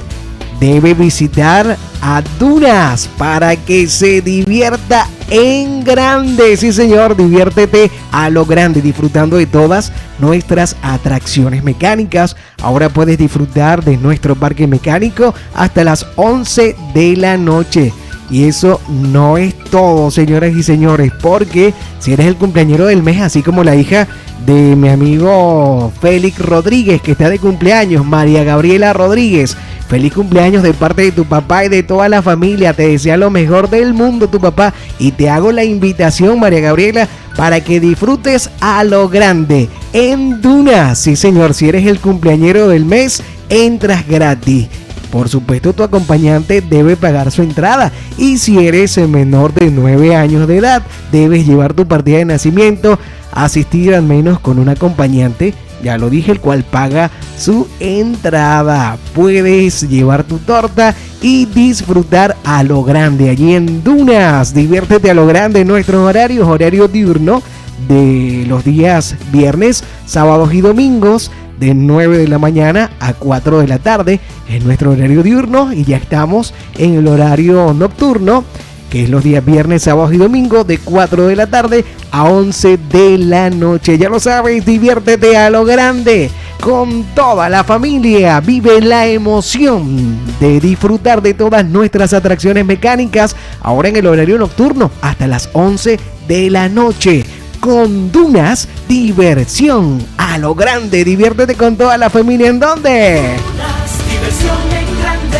debe visitar a Dunas para que se divierta en grande. Sí, señor, diviértete a lo grande, disfrutando de todas nuestras atracciones mecánicas. Ahora puedes disfrutar de nuestro parque mecánico hasta las 11 de la noche. Y eso no es todo, señoras y señores, porque si eres el cumpleañero del mes, así como la hija de mi amigo Félix Rodríguez, que está de cumpleaños, María Gabriela Rodríguez, feliz cumpleaños de parte de tu papá y de toda la familia. Te desea lo mejor del mundo tu papá, y te hago la invitación, María Gabriela, para que disfrutes a lo grande en Dunas. Sí, señor, si eres el cumpleañero del mes, entras gratis. Por supuesto, tu acompañante debe pagar su entrada, y si eres menor de 9 años de edad, debes llevar tu partida de nacimiento, asistir al menos con un acompañante, ya lo dije, el cual paga su entrada. Puedes llevar tu torta y disfrutar a lo grande allí en Dunas. Diviértete a lo grande en nuestros horarios, horario diurno de los días viernes, sábados y domingos, de 9 de la mañana a 4 de la tarde en nuestro horario diurno, y ya estamos en el horario nocturno, que es los días viernes, sábados y domingos, de 4 de la tarde a 11 de la noche. Ya lo sabes, diviértete a lo grande con toda la familia. Vive la emoción de disfrutar de todas nuestras atracciones mecánicas ahora en el horario nocturno hasta las 11 de la noche. Con Dunas, diversión a lo grande. Diviértete con toda la familia. ¿En dónde? Dunas, diversión en grande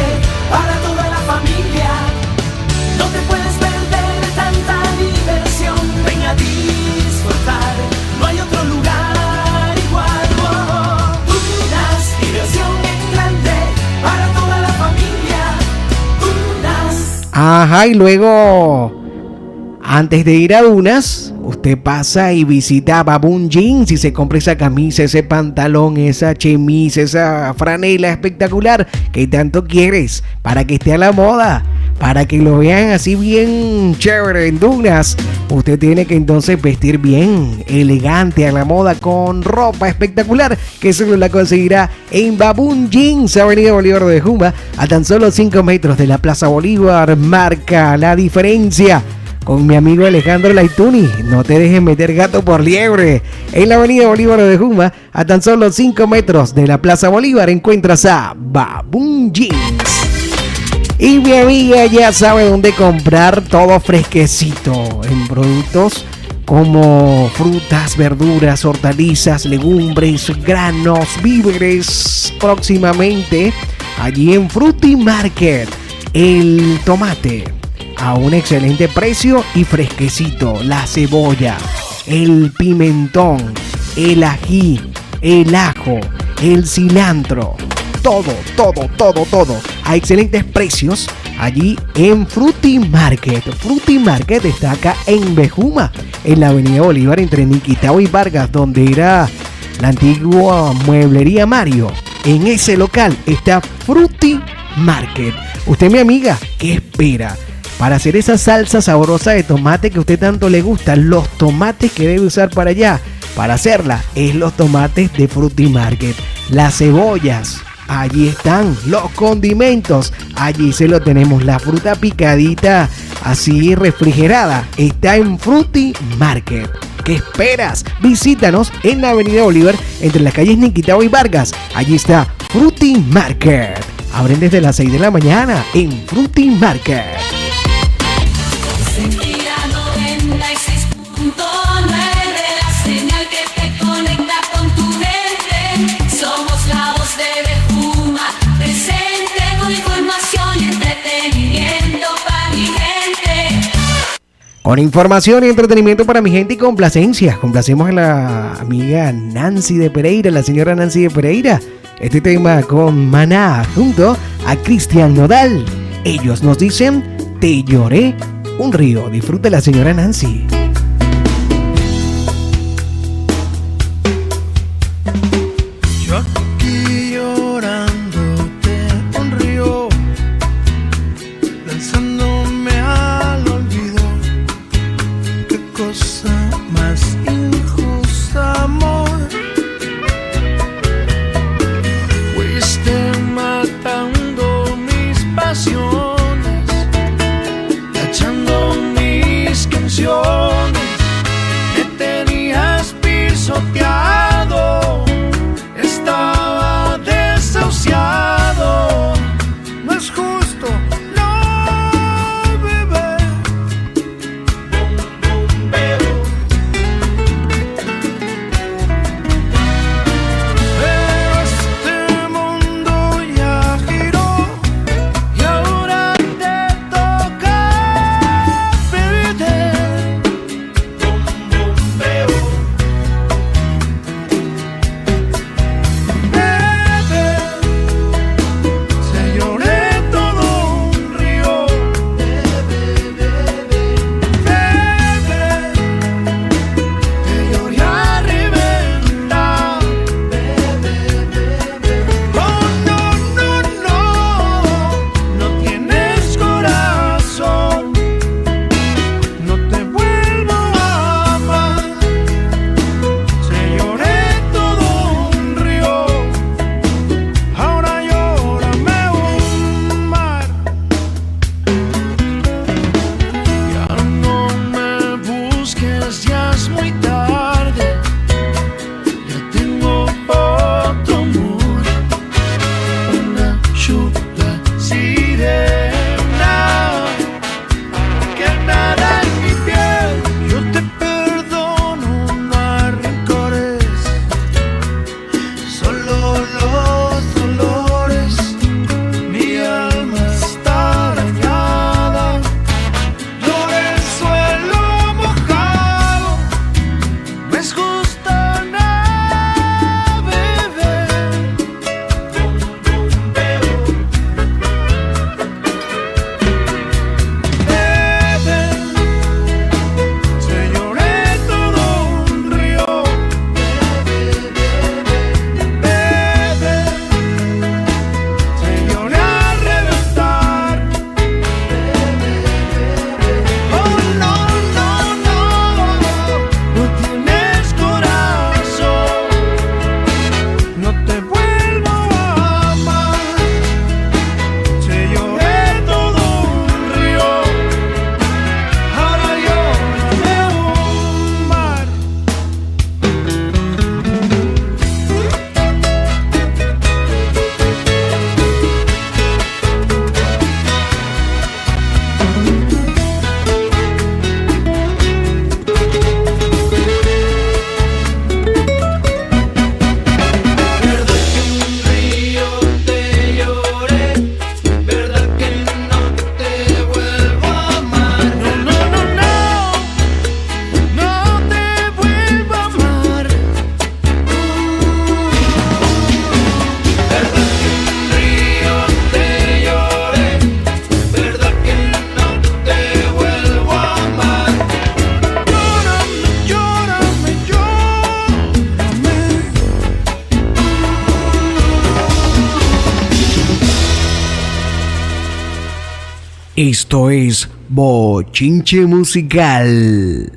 para toda la familia. No te puedes perder tanta diversión. Ven a disfrutar, no hay otro lugar igual. Dunas, diversión en grande para toda la familia. Dunas. Ajá, y luego, antes de ir a Dunas, usted pasa y visita Baboon Jeans y se compra esa camisa, ese pantalón, esa chemise, esa franela espectacular que tanto quieres, para que esté a la moda, para que lo vean así bien chévere en Dunas. Usted tiene que entonces vestir bien, elegante, a la moda, con ropa espectacular, que solo la conseguirá en Baboon Jeans, Avenida Bolívar de Bejuma, a tan solo 5 metros de la Plaza Bolívar. Marca la diferencia con mi amigo Alejandro Laituni. No te dejes meter gato por liebre. En la Avenida Bolívar de Bejuma, a tan solo 5 metros de la Plaza Bolívar, encuentras a Baboon Jeans. Y mi amiga ya sabe dónde comprar todo fresquecito en productos como frutas, verduras, hortalizas, legumbres, granos, víveres. Próximamente allí en Fruity Market, el tomate a un excelente precio y fresquecito, la cebolla, el pimentón, el ají, el ajo, el cilantro, todo a excelentes precios allí en Fruity Market. Fruity Market está acá en Bejuma, en la Avenida Bolívar, entre Niquitao y Vargas, donde era la antigua mueblería Mario. En ese local está Fruity Market. Usted, mi amiga, ¿qué espera? para hacer esa salsa sabrosa de tomate que a usted tanto le gusta. Los tomates que debe usar para allá, para hacerla, es los tomates de Fruity Market. Las cebollas, allí están. Los condimentos, allí se lo tenemos. La fruta picadita, así refrigerada, está en Fruity Market. ¿Qué esperas? Visítanos en la Avenida Bolívar, entre las calles Niquitao y Vargas. Allí está Fruity Market. Abren desde las 6 de la mañana en Fruity Market. Sentira 96.9, la señal que te conecta con tu mente. Somos la voz de Bejuma, presente con información y entretenimiento para mi gente. Con información y entretenimiento para mi gente y complacencia. Complacemos a la amiga Nancy de Pereira, la señora Nancy de Pereira. Este tema con Maná junto a Cristian Nodal. Ellos nos dicen, te lloré un río. Disfruta la señora Nancy. Yo aquí llorándote un río, lanzándome al olvido. Qué cosa más injusta, amor. Fuiste matando mis pasiones, tachando mis canciones. Esto es Bochinche Musical.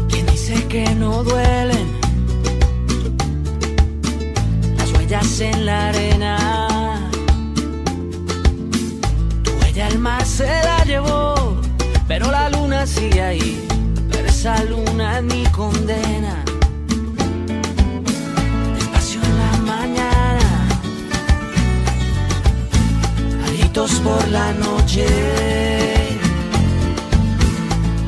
¿Quién dice que no duelen las huellas en la arena? Tu huella el mar se la llevó, pero la luna sigue ahí. Pero esa luna es mi condena. Despacio en la mañana, a gritos por la noche.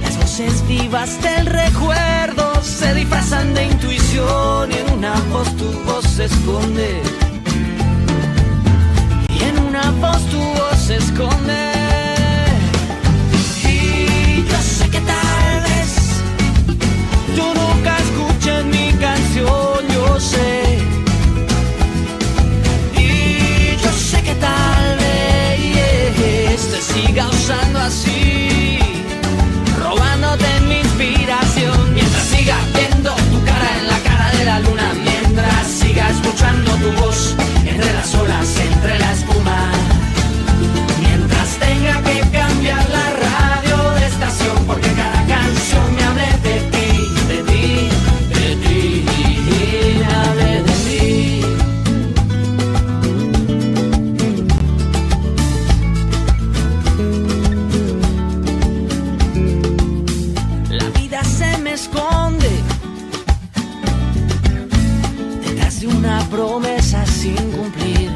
Las voces vivas del recuerdo se disfrazan de intuición y en una voz tu voz se esconde. Y en una voz tu voz se esconde. Y yo sé que tal vez tú nunca escuches mi canción, yo sé. Y yo sé que tal vez te siga usando así, robándote mi inspiración. Mientras siga viendo tu cara en la cara de la luna, mientras siga escuchando tu voz entre las olas, entre la espuma, mientras tenga que cambiar la radio de estación, porque cada canción me hable de ti, de ti, de ti, me hable de ti. La vida se me esconde detrás de una promesa sin cumplir.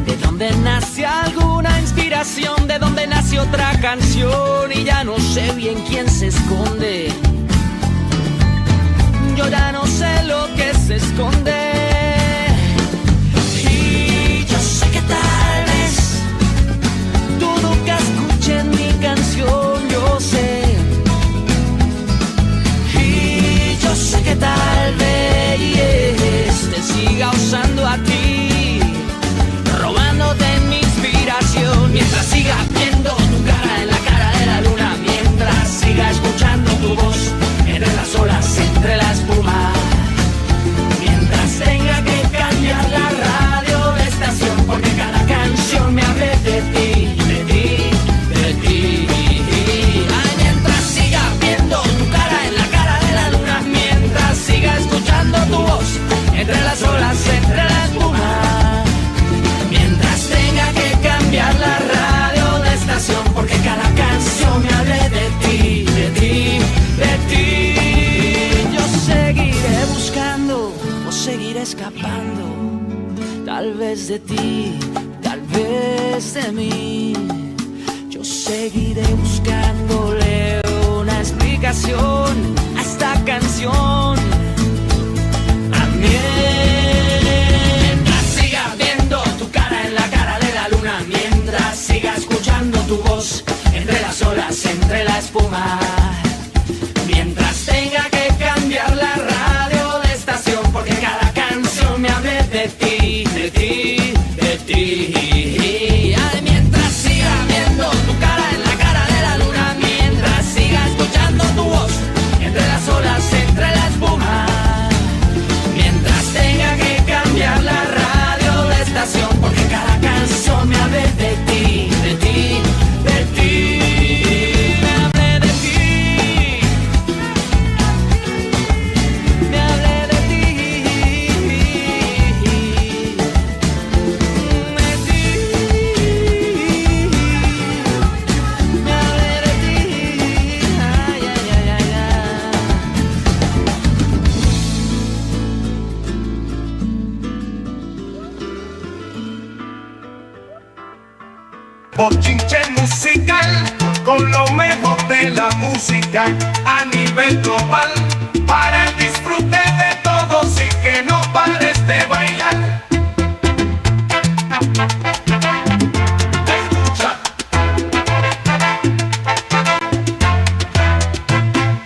De donde nace alguna inspiración, de donde nace otra canción, y ya no sé bien quién se esconde. Yo ya no sé lo que se esconde. Y yo sé que tal vez tú nunca escuches mi canción, yo sé. Y yo sé que tal vez te siga usando a ti, robándote mi inspiración. Mientras siga viendo tu cara en la cara de la luna, mientras siga escuchando tu voz entre las olas, entre la espuma, mientras tenga que cambiar la radio de estación, porque cada canción me hable de ti, de ti, de ti. Ay, mientras siga viendo tu cara en la cara de la luna, mientras siga escuchando tu voz entre las olas, entre la espuma, mientras tenga que cambiar la radio de estación, porque cada canción me hable de ti, de ti, de ti. Yo seguiré buscando o seguiré escapando, tal vez de ti, tal vez de mí. Yo seguiré buscándole una explicación a esta canción. Mientras siga viendo tu cara en la cara de la luna, mientras siga escuchando tu voz entre las olas, entre la espuma, mientras tenga que cambiar la radio de estación, porque cada canción me hable de ti, de ti, de ti. Ay, mientras siga viendo tu cara en la cara de la luna, mientras siga escuchando tu voz entre las olas, entre la espuma, mientras tenga que cambiar la radio de estación, porque cada canción me hable de ti, de ti, de ti. Me hable de ti, me hable de ti, de ti, me hable de ti. Ay, ay, ay, ay, ay. Bochinche musical, con lo mejor de la música a nivel global, para el disfrute de todos y que no pares de bailar. Escucha.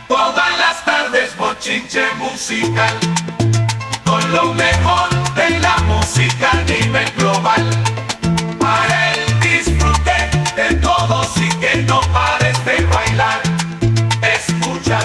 Todas las tardes bochinche musical, con lo mejor de la música a nivel global, para el disfrute de todos y que no pares de bailar. Escucha.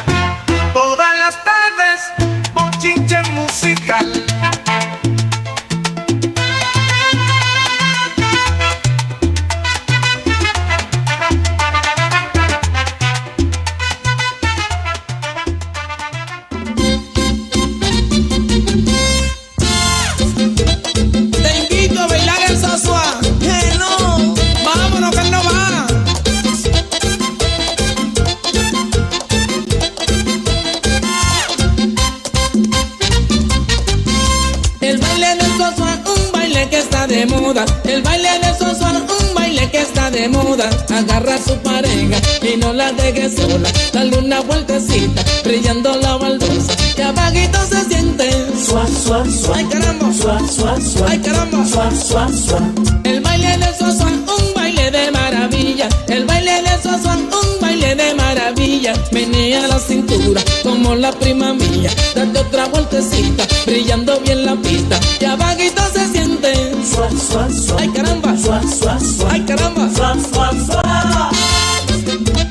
de moda, agarra a su pareja y no la deje sola. Dale una vueltecita, brillando la baldosa, que abajito se siente Suá, suá, suá. Ay caramba, Suá, suá, suá. ay caramba, Suá, suá, suá. el baile del suá, suá, un baile de maravilla. El baile del suá, suá, un baile de maravilla. Menea la cintura como la prima mía. Date otra vueltecita, brillando bien la pista, que abajito se siente Suá, suá, suá. ay caramba, Suá, suá, suá. ay caramba. Suá, suá, suá.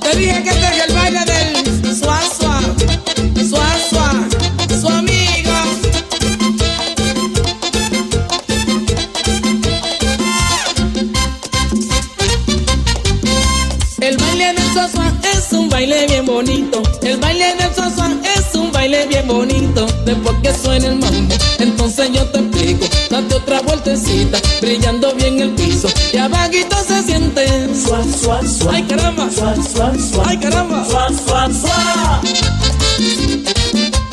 Te dije que este es el baile del suá, suá, suá, suá, su amigo. El baile del suá, suá es un baile bien bonito. El baile del suá, suá es un baile bien bonito. Después que suene el mambo, entonces yo te explico. Date otra vueltecita, brillando bien el piso, y abajito se siente Suá, suá, suá. ay caramba, Suá, suá, suá. ay caramba. Suá, suá, suá.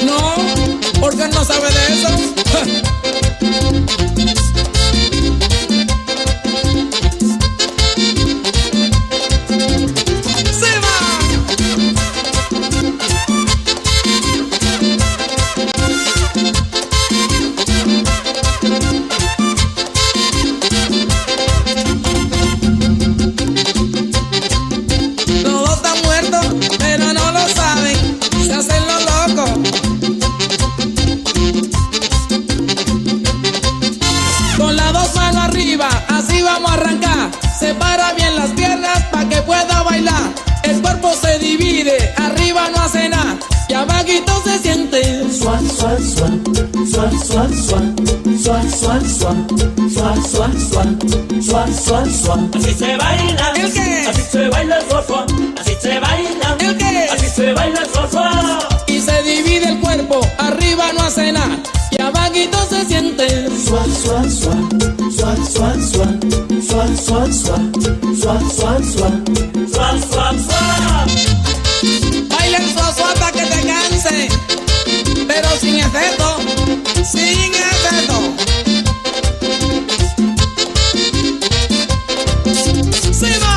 No, porque no sabe de eso. ¡Se va! Todos están muertos, pero no lo saben. Se hacen los locos. Con las dos manos arriba, así vamos a arrancar. Separa bien las piernas pa' que pueda bailar. El cuerpo se divide, arriba no hace nada, y abajito se siente Suá, suá, suá. Suá, suá, suá. Suá, suá, suá. Suá, suá, suá. Suá, suá, suá. Así se baila. ¿El qué? Así se baila el suá, suá. Así se baila. ¿El qué? Así se baila el suá, suá. y se divide el cuerpo, arriba no hace nada, y abajito se siente Suá, suá, suá. Suá, suá, suá. Suá, suá, suá. Suá, suá, suá. Suá, suá, suá. baila el suá, suá hasta que te canse, pero sin efecto, sin efecto. ¡Se va!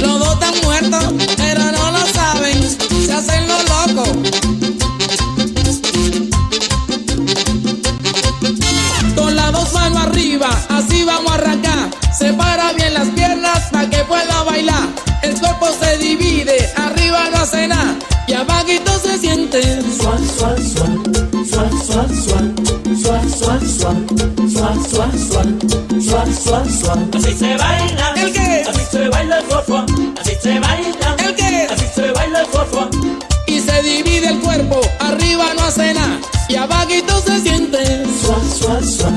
Los dos están muertos, pero no lo saben, se hacen los locos. Con las dos manos arriba, así vamos a arrancar. Separa bien las piernas para que pueda bailar. El cuerpo se divide, arriba no hace nada, y abajito se siente Suá, suá, suá. Suá, suá, suá. Suá, suá, suá. Suá, suá, suá. Suá, suá, suá. Así se baila. ¿El qué? Así se baila el suá, suá. Así se baila. ¿El qué? Así se baila el suá, suá. y se divide el cuerpo, arriba no hace nada, y abajito se siente Suá, suá, suá.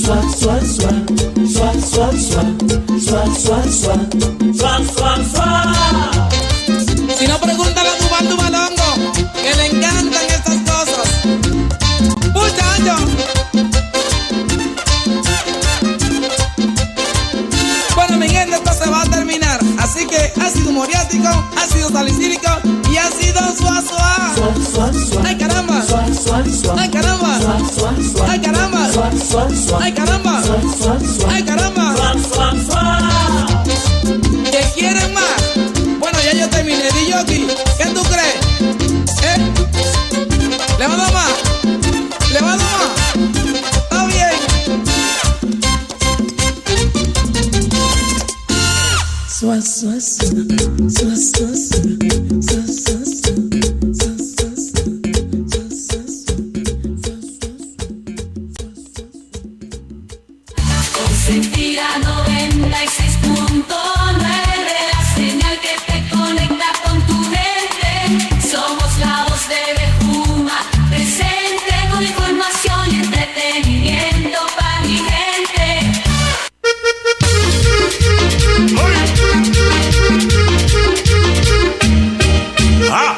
Suá, suá, suá. Suá, suá, suá. Suá, suá, suá. Suá, suá, suá. Si no, pregúntale a tu balongo, que le encantan estas cosas. ¡Muchacho! Bueno, mi gente, esto se va a terminar. Así que ácido muriático, ácido salicílico y ácido suá, suá. Suá, suá, suá. ¡Ay, caramba! Suá, suá, suá. ¡Ay, caramba! Suá, suá, suá. ¡Ay, caramba! Suá, suá, suá. ¡Ay, caramba! Suá, suá, suá. ¡Ay, caramba! Suá, suá, suá. ¿Qué quieren más? Bueno, ya yo terminé. Di Yoki, ¿qué tú crees? ¿Le va a dar más? ¿Le va a dar más? Está bien. Suá, suá, suá. Suá, suá, suá. Suá, suá, suá. Consentida 96.9, la señal que te conecta con tu mente. Somos la voz de Bejuma, presente con información y entretenimiento para mi gente. Ah.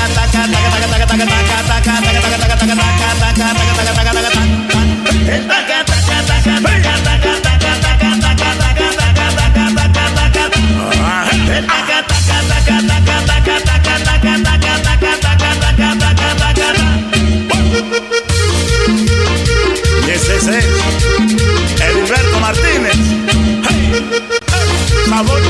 Y ese es Heriberto Martínez. Hey, sabor.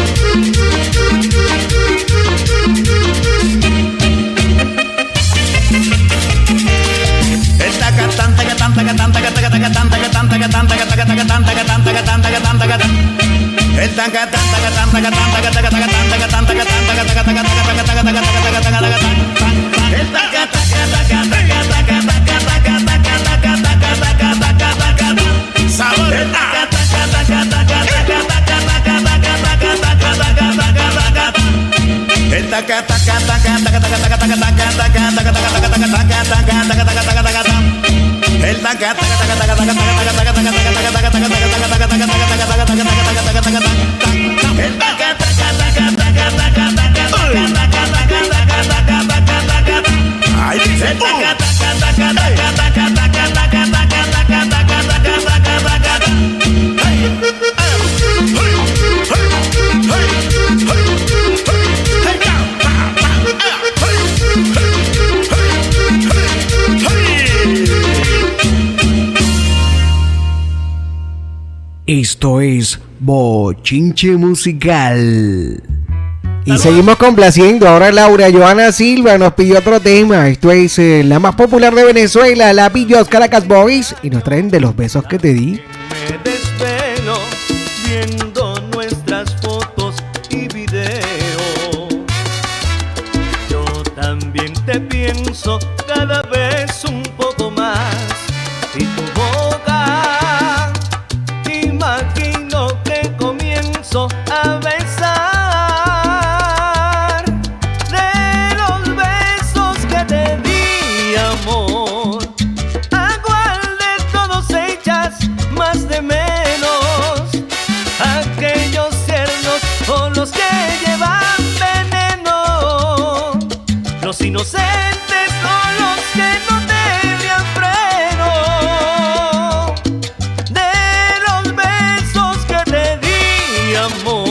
Esto es Bochinche Musical. Y seguimos complaciendo. Ahora Laura Joana Silva nos pidió otro tema. Esto es la más popular de Venezuela, la Pillos Caracas Boys. Y nos traen De los besos que te di. Me desvelo viendo nuestras fotos y videos. Yo también te pienso cada vez un poco más. Y tu boca, imagino que comienzo a besar. De los besos que te di, amor, ¿a cuál de todos echas más de menos? Aquellos ciernos o los que llevan veneno, los inocentes o los que no tenían freno. De los besos que te di, amor,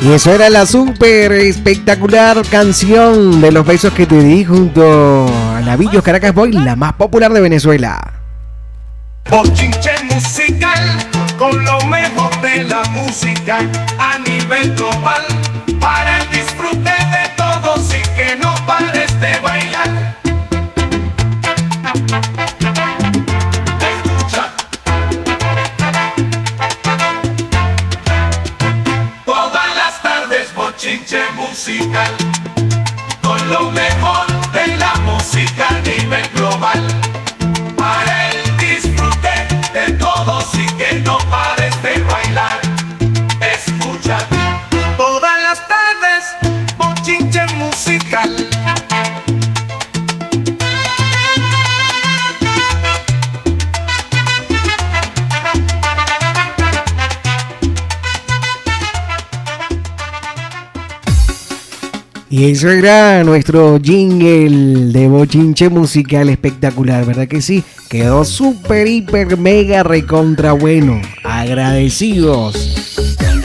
Y eso era la súper espectacular canción de Los Besos que te di junto a Navillos Caracas Boy, la más popular de Venezuela. Bochinche musical con lo mejor de la música a nivel global para el disfrute de todos y que no pares de bailar. Escucha. Todas las tardes bochinche musical con lo mejor de la música a nivel global. Para el disfrute de todos y que no pares de bailar. Escucha. Todas las tardes, bochinche musical. Y eso era nuestro jingle de bochinche musical espectacular, ¿verdad que sí? Quedó súper, hiper, mega, recontra bueno. Agradecidos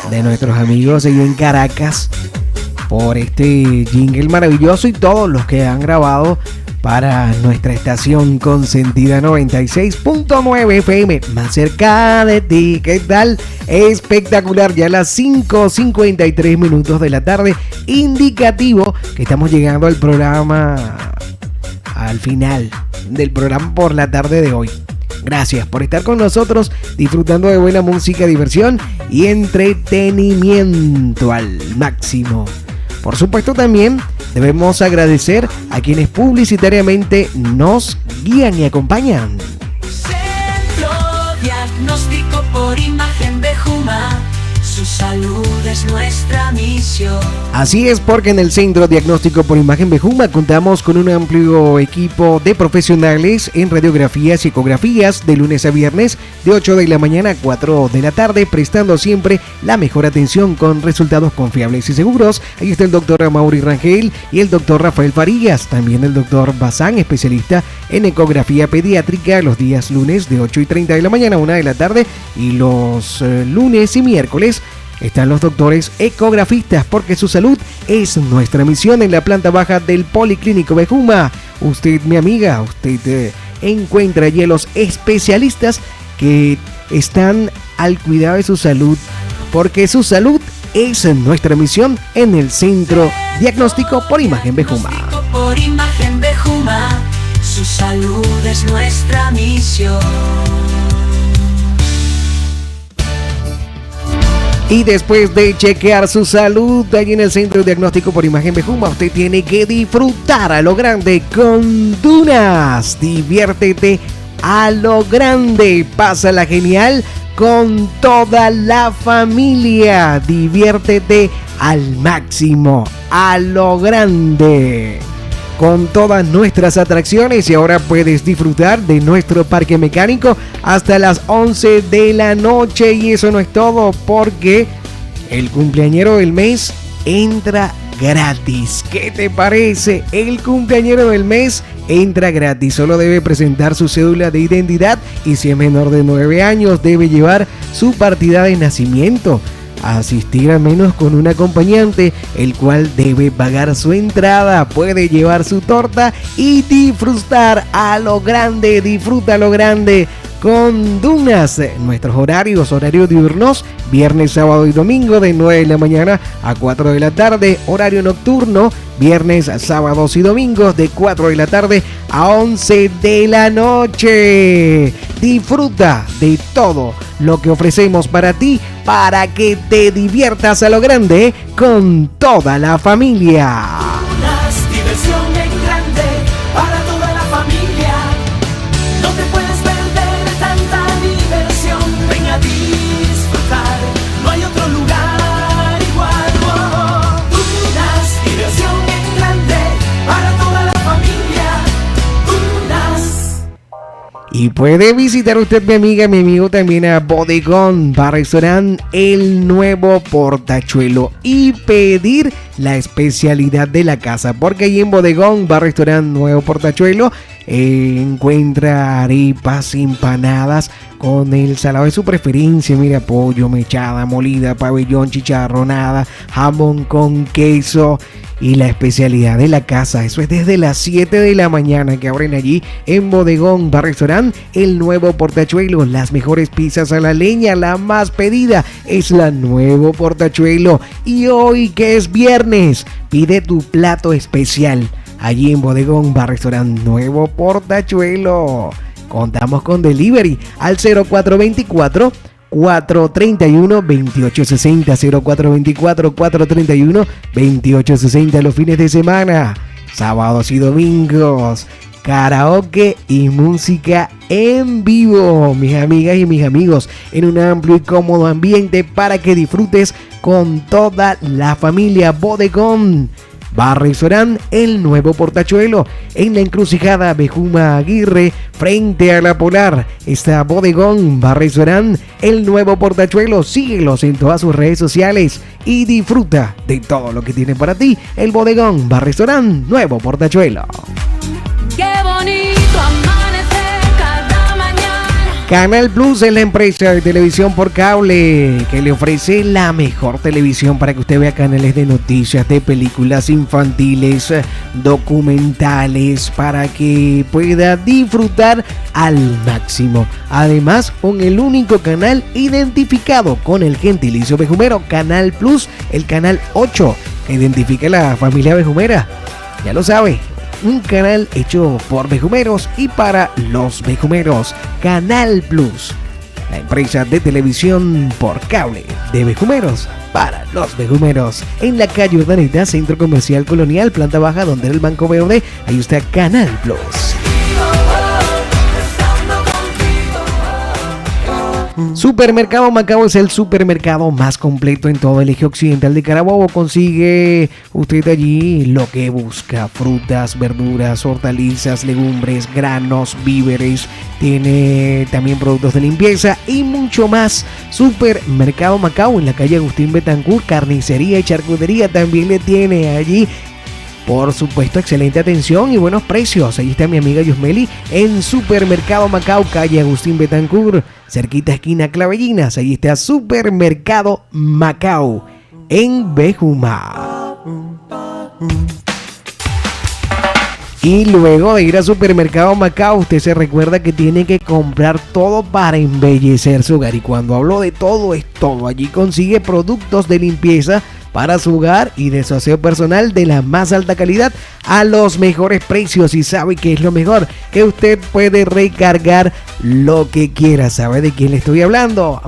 de nuestros amigos allí en Caracas por este jingle maravilloso y todos los que han grabado para nuestra estación consentida 96.9 FM, más cerca de ti. ¿Qué tal? Espectacular, ya a las 5:53 minutos de la tarde, indicativo que estamos llegando al programa, al final del programa por la tarde de hoy. Gracias por estar con nosotros, disfrutando de buena música, diversión y entretenimiento al máximo. Por supuesto, también debemos agradecer a quienes publicitariamente nos guían y acompañan. Centro Diagnóstico por Imagen Bejuma, su salud es nuestra misión. Así es, porque en el Centro Diagnóstico por Imagen Bejuma contamos con un amplio equipo de profesionales en radiografías y ecografías de lunes a viernes de 8 de la mañana a 4 de la tarde, prestando siempre la mejor atención con resultados confiables y seguros. Ahí está el doctor Mauri Rangel y el doctor Rafael Farías, también el doctor Bazán, especialista en ecografía pediátrica, los días lunes de 8:30 de la mañana a 1 de la tarde, y los lunes y miércoles están los doctores ecografistas, porque su salud es nuestra misión, en la planta baja del Policlínico Bejuma. Usted, mi amiga, usted encuentra allí a los especialistas que están al cuidado de su salud, porque su salud es nuestra misión en el Centro Diagnóstico por Imagen Bejuma. Por Imagen Bejuma, su salud es nuestra misión. Y después de chequear su salud allí en el Centro Diagnóstico por Imagen Bejuma, usted tiene que disfrutar a lo grande con Dunas. Diviértete a lo grande, pásala genial con toda la familia. Diviértete al máximo, a lo grande, con todas nuestras atracciones. Y ahora puedes disfrutar de nuestro parque mecánico hasta las 11 de la noche. Y eso no es todo, porque el cumpleañero del mes entra gratis. ¿Qué te parece? El cumpleañero del mes entra gratis. Solo debe presentar su cédula de identidad y, si es menor de 9 años, debe llevar su partida de nacimiento. Asistir al menos con un acompañante, el cual debe pagar su entrada. Puede llevar su torta y disfrutar a lo grande. Disfruta a lo grande con Dunas. Nuestros horarios diurnos: viernes, sábado y domingo de 9 de la mañana a 4 de la tarde. Horario nocturno: viernes, sábados y domingos de 4 de la tarde a 11 de la noche. Disfruta de todo lo que ofrecemos para ti, para que te diviertas a lo grande con toda la familia. Diversión en grande para toda la familia. No te puedes perder tanta diversión. Ven a disfrutar, no hay otro lugar igual. Unas diversión en grande para toda la familia. Unas. Y puede visitar usted, mi amiga, mi amigo, también a Bodegón Bar Restaurant El Nuevo Portachuelo y pedir la especialidad de la casa, porque ahí en Bodegón Bar Restaurant Nuevo Portachuelo encuentra arepas, empanadas con el salado de su preferencia. Mira, pollo, mechada, molida, pabellón, chicharronada, jamón con queso y la especialidad de la casa. Eso es desde las 7 de la mañana que abren allí en Bodegón Bar Restaurant El Nuevo Portachuelo. Las mejores pizzas a la leña, la más pedida es la Nuevo Portachuelo. Y hoy que es viernes, pide tu plato especial allí en Bodegón Bar Restaurant Nuevo Portachuelo. Contamos con delivery al 0424 431-2860, 0424-431-2860 los fines de semana, sábados y domingos, karaoke y música en vivo, mis amigas y mis amigos, en un amplio y cómodo ambiente para que disfrutes con toda la familia. Bodegón Bar Restaurant El Nuevo Portachuelo, en la encrucijada Bejuma Aguirre, frente a la Polar. Está Bodegón Bar Restaurant El Nuevo Portachuelo. Síguelos en todas sus redes sociales y disfruta de todo lo que tiene para ti el Bodegón Bar Restaurant Nuevo Portachuelo. Qué bonito amanecer cada mañana. Canal Plus es la empresa de televisión por cable que le ofrece la mejor televisión para que usted vea canales de noticias, de películas infantiles, documentales, para que pueda disfrutar al máximo. Además, con el único canal identificado con el gentilicio bejumero, Canal Plus, el canal 8, que identifica a la familia bejumera. Ya lo sabe. Un canal hecho por bejumeros y para los bejumeros. Canal Plus, la empresa de televisión por cable de bejumeros para los bejumeros. En la calle Urdaneta, Centro Comercial Colonial, planta baja, donde era el Banco Verde. Ahí está Canal Plus. Supermercado Macao es el supermercado más completo en todo el eje occidental de Carabobo. Consigue usted allí lo que busca: frutas, verduras, hortalizas, legumbres, granos, víveres. Tiene también productos de limpieza y mucho más. Supermercado Macao en la calle Agustín Betancourt, carnicería y charcutería también le tiene allí. Por supuesto, excelente atención y buenos precios. Ahí está mi amiga Yusmeli en Supermercado Macao, calle Agustín Betancourt, cerquita esquina Clavellinas. Ahí está Supermercado Macao en Bejuma. Y luego de ir a Supermercado Macao, usted se recuerda que tiene que comprar todo para embellecer su hogar. Y cuando hablo de todo, es todo. Allí consigue productos de limpieza para su hogar y de su aseo personal de la más alta calidad a los mejores precios. Y sabe que es lo mejor, que usted puede recargar lo que quiera. ¿Sabe de quién le estoy hablando?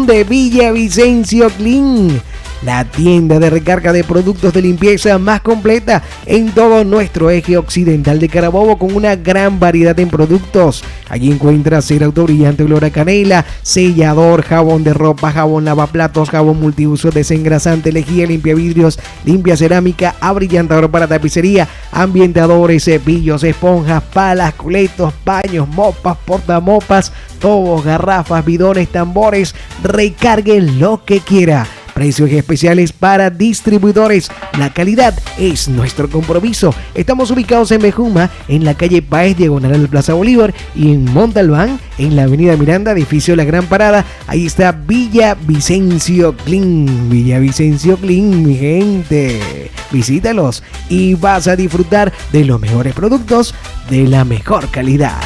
De Villavicencio Clean, la tienda de recarga de productos de limpieza más completa en todo nuestro eje occidental de Carabobo, con una gran variedad en productos. Allí encuentra cera autobrillante olor a canela, sellador, jabón de ropa, jabón lavaplatos, jabón multiuso, desengrasante, lejía, limpia vidrios, limpia cerámica, abrillantador para tapicería, ambientadores, cepillos, esponjas, palas, culetos, paños, mopas, portamopas, tobos, garrafas, bidones, tambores. Recargue lo que quiera. Precios especiales para distribuidores. La calidad es nuestro compromiso. Estamos ubicados en Bejuma, en la calle Páez, diagonal al Plaza Bolívar, y en Montalbán, en la avenida Miranda, edificio La Gran Parada. Ahí está Villavicencio Clean. Villavicencio Clean, mi gente. Visítalos y vas a disfrutar de los mejores productos de la mejor calidad.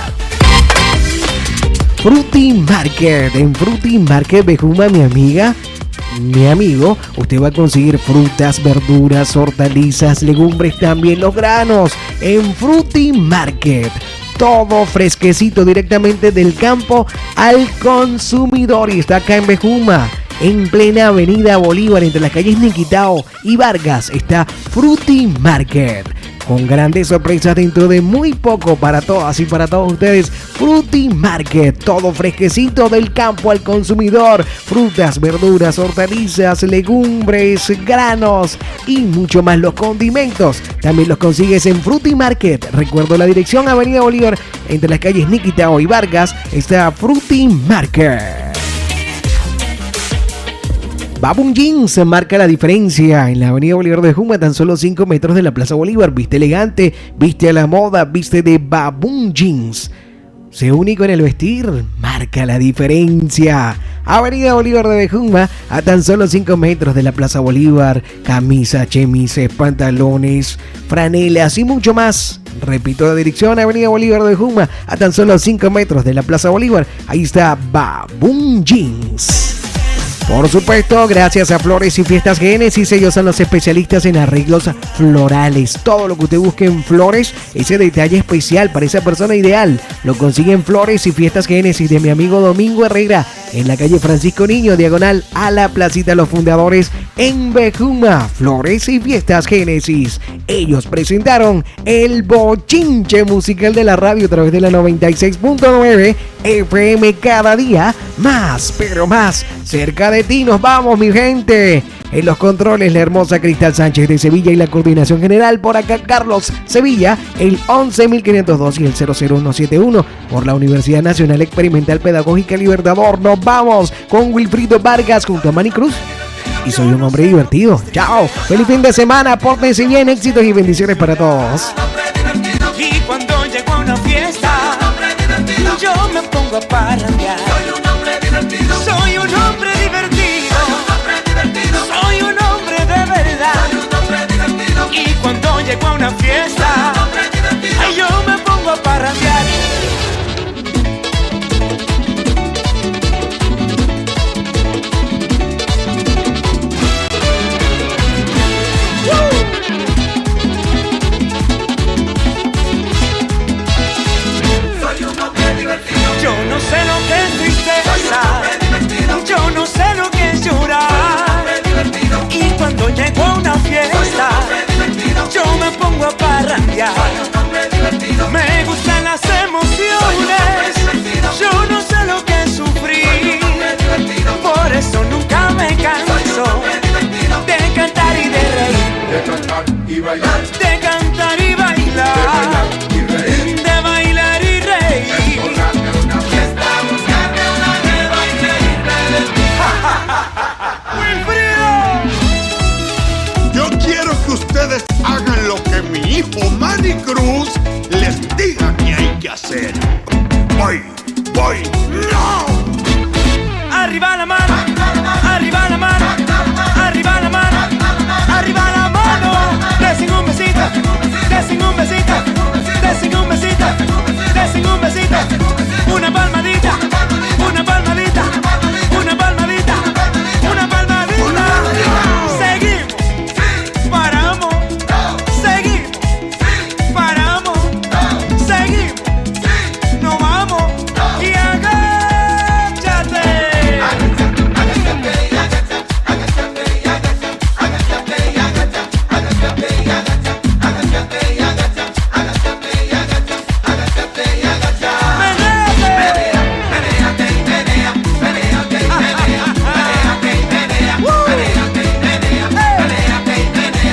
Fruity Market. En Fruity Market Bejuma, mi amiga, mi amigo, usted va a conseguir frutas, verduras, hortalizas, legumbres, también los granos en Fruity Market. Todo fresquecito directamente del campo al consumidor. Y está acá en Bejuma, en plena avenida Bolívar, entre las calles Niquitao y Vargas. Está Fruity Market, con grandes sorpresas dentro de muy poco para todas y para todos ustedes. Fruity Market, todo fresquecito del campo al consumidor. Frutas, verduras, hortalizas, legumbres, granos y mucho más. Los condimentos también los consigues en Fruity Market. Recuerdo la dirección: avenida Bolívar, entre las calles Niquitao y Vargas. Está Fruity Market. Baboon Jeans marca la diferencia en la avenida Bolívar de Juma, tan solo 5 metros de la Plaza Bolívar. Viste elegante, viste a la moda, viste de Baboon Jeans. Sé único en el vestir, marca la diferencia. Avenida Bolívar de Bejumba, a tan solo 5 metros de la Plaza Bolívar. Camisas, chemises, pantalones, franelas y mucho más. Repito la dirección, Avenida Bolívar de Bejumba, a tan solo 5 metros de la Plaza Bolívar. Ahí está Baboon Jeans. Por supuesto, gracias a Flores y Fiestas Génesis, ellos son los especialistas en arreglos florales. Todo lo que usted busque en Flores, ese detalle especial para esa persona ideal, lo consigue en Flores y Fiestas Génesis de mi amigo Domingo Herrera, en la calle Francisco Niño, diagonal a la Placita Los Fundadores, en Bejuma. Flores y Fiestas Génesis. Ellos presentaron el bochinche musical de la radio a través de la 96.9 FM, cada día más, pero más cerca de ti. Nos vamos, mi gente. En los controles, la hermosa Cristal Sánchez de Sevilla y la coordinación general por acá, Carlos Sevilla, el 11.502 y el 00171 por la Universidad Nacional Experimental Pedagógica Libertador. Nos vamos con Wilfrido Vargas junto a Manny Cruz. Y soy un hombre divertido. Chao. Feliz fin de semana. Pórtense bien. Éxitos y bendiciones para todos. Y cuando llego a una fiesta, yo me pongo a parrandear. Soy un hombre divertido. Soy un hombre divertido. Soy un hombre de verdad. Y cuando llego a una fiesta, ay, yo me pongo a parrandear. Yo no sé lo que es tristeza, yo no sé lo que es llorar. Y cuando llego a una fiesta, yo me pongo a parrandear. Me gustan las emociones, yo no sé lo que es sufrir. Por eso nunca me canso de cantar y de reír, de cantar y bailar, de cantar y bailar, de bailar y reír. Yo quiero que ustedes hagan lo que mi hijo Manny Cruz les diga que hay que hacer. Voy, no. Arriba la mano, arriba la mano, arriba la mano, arriba la mano. Desen un besito, desen un besito, desen un besito, desen un besito. Una palma.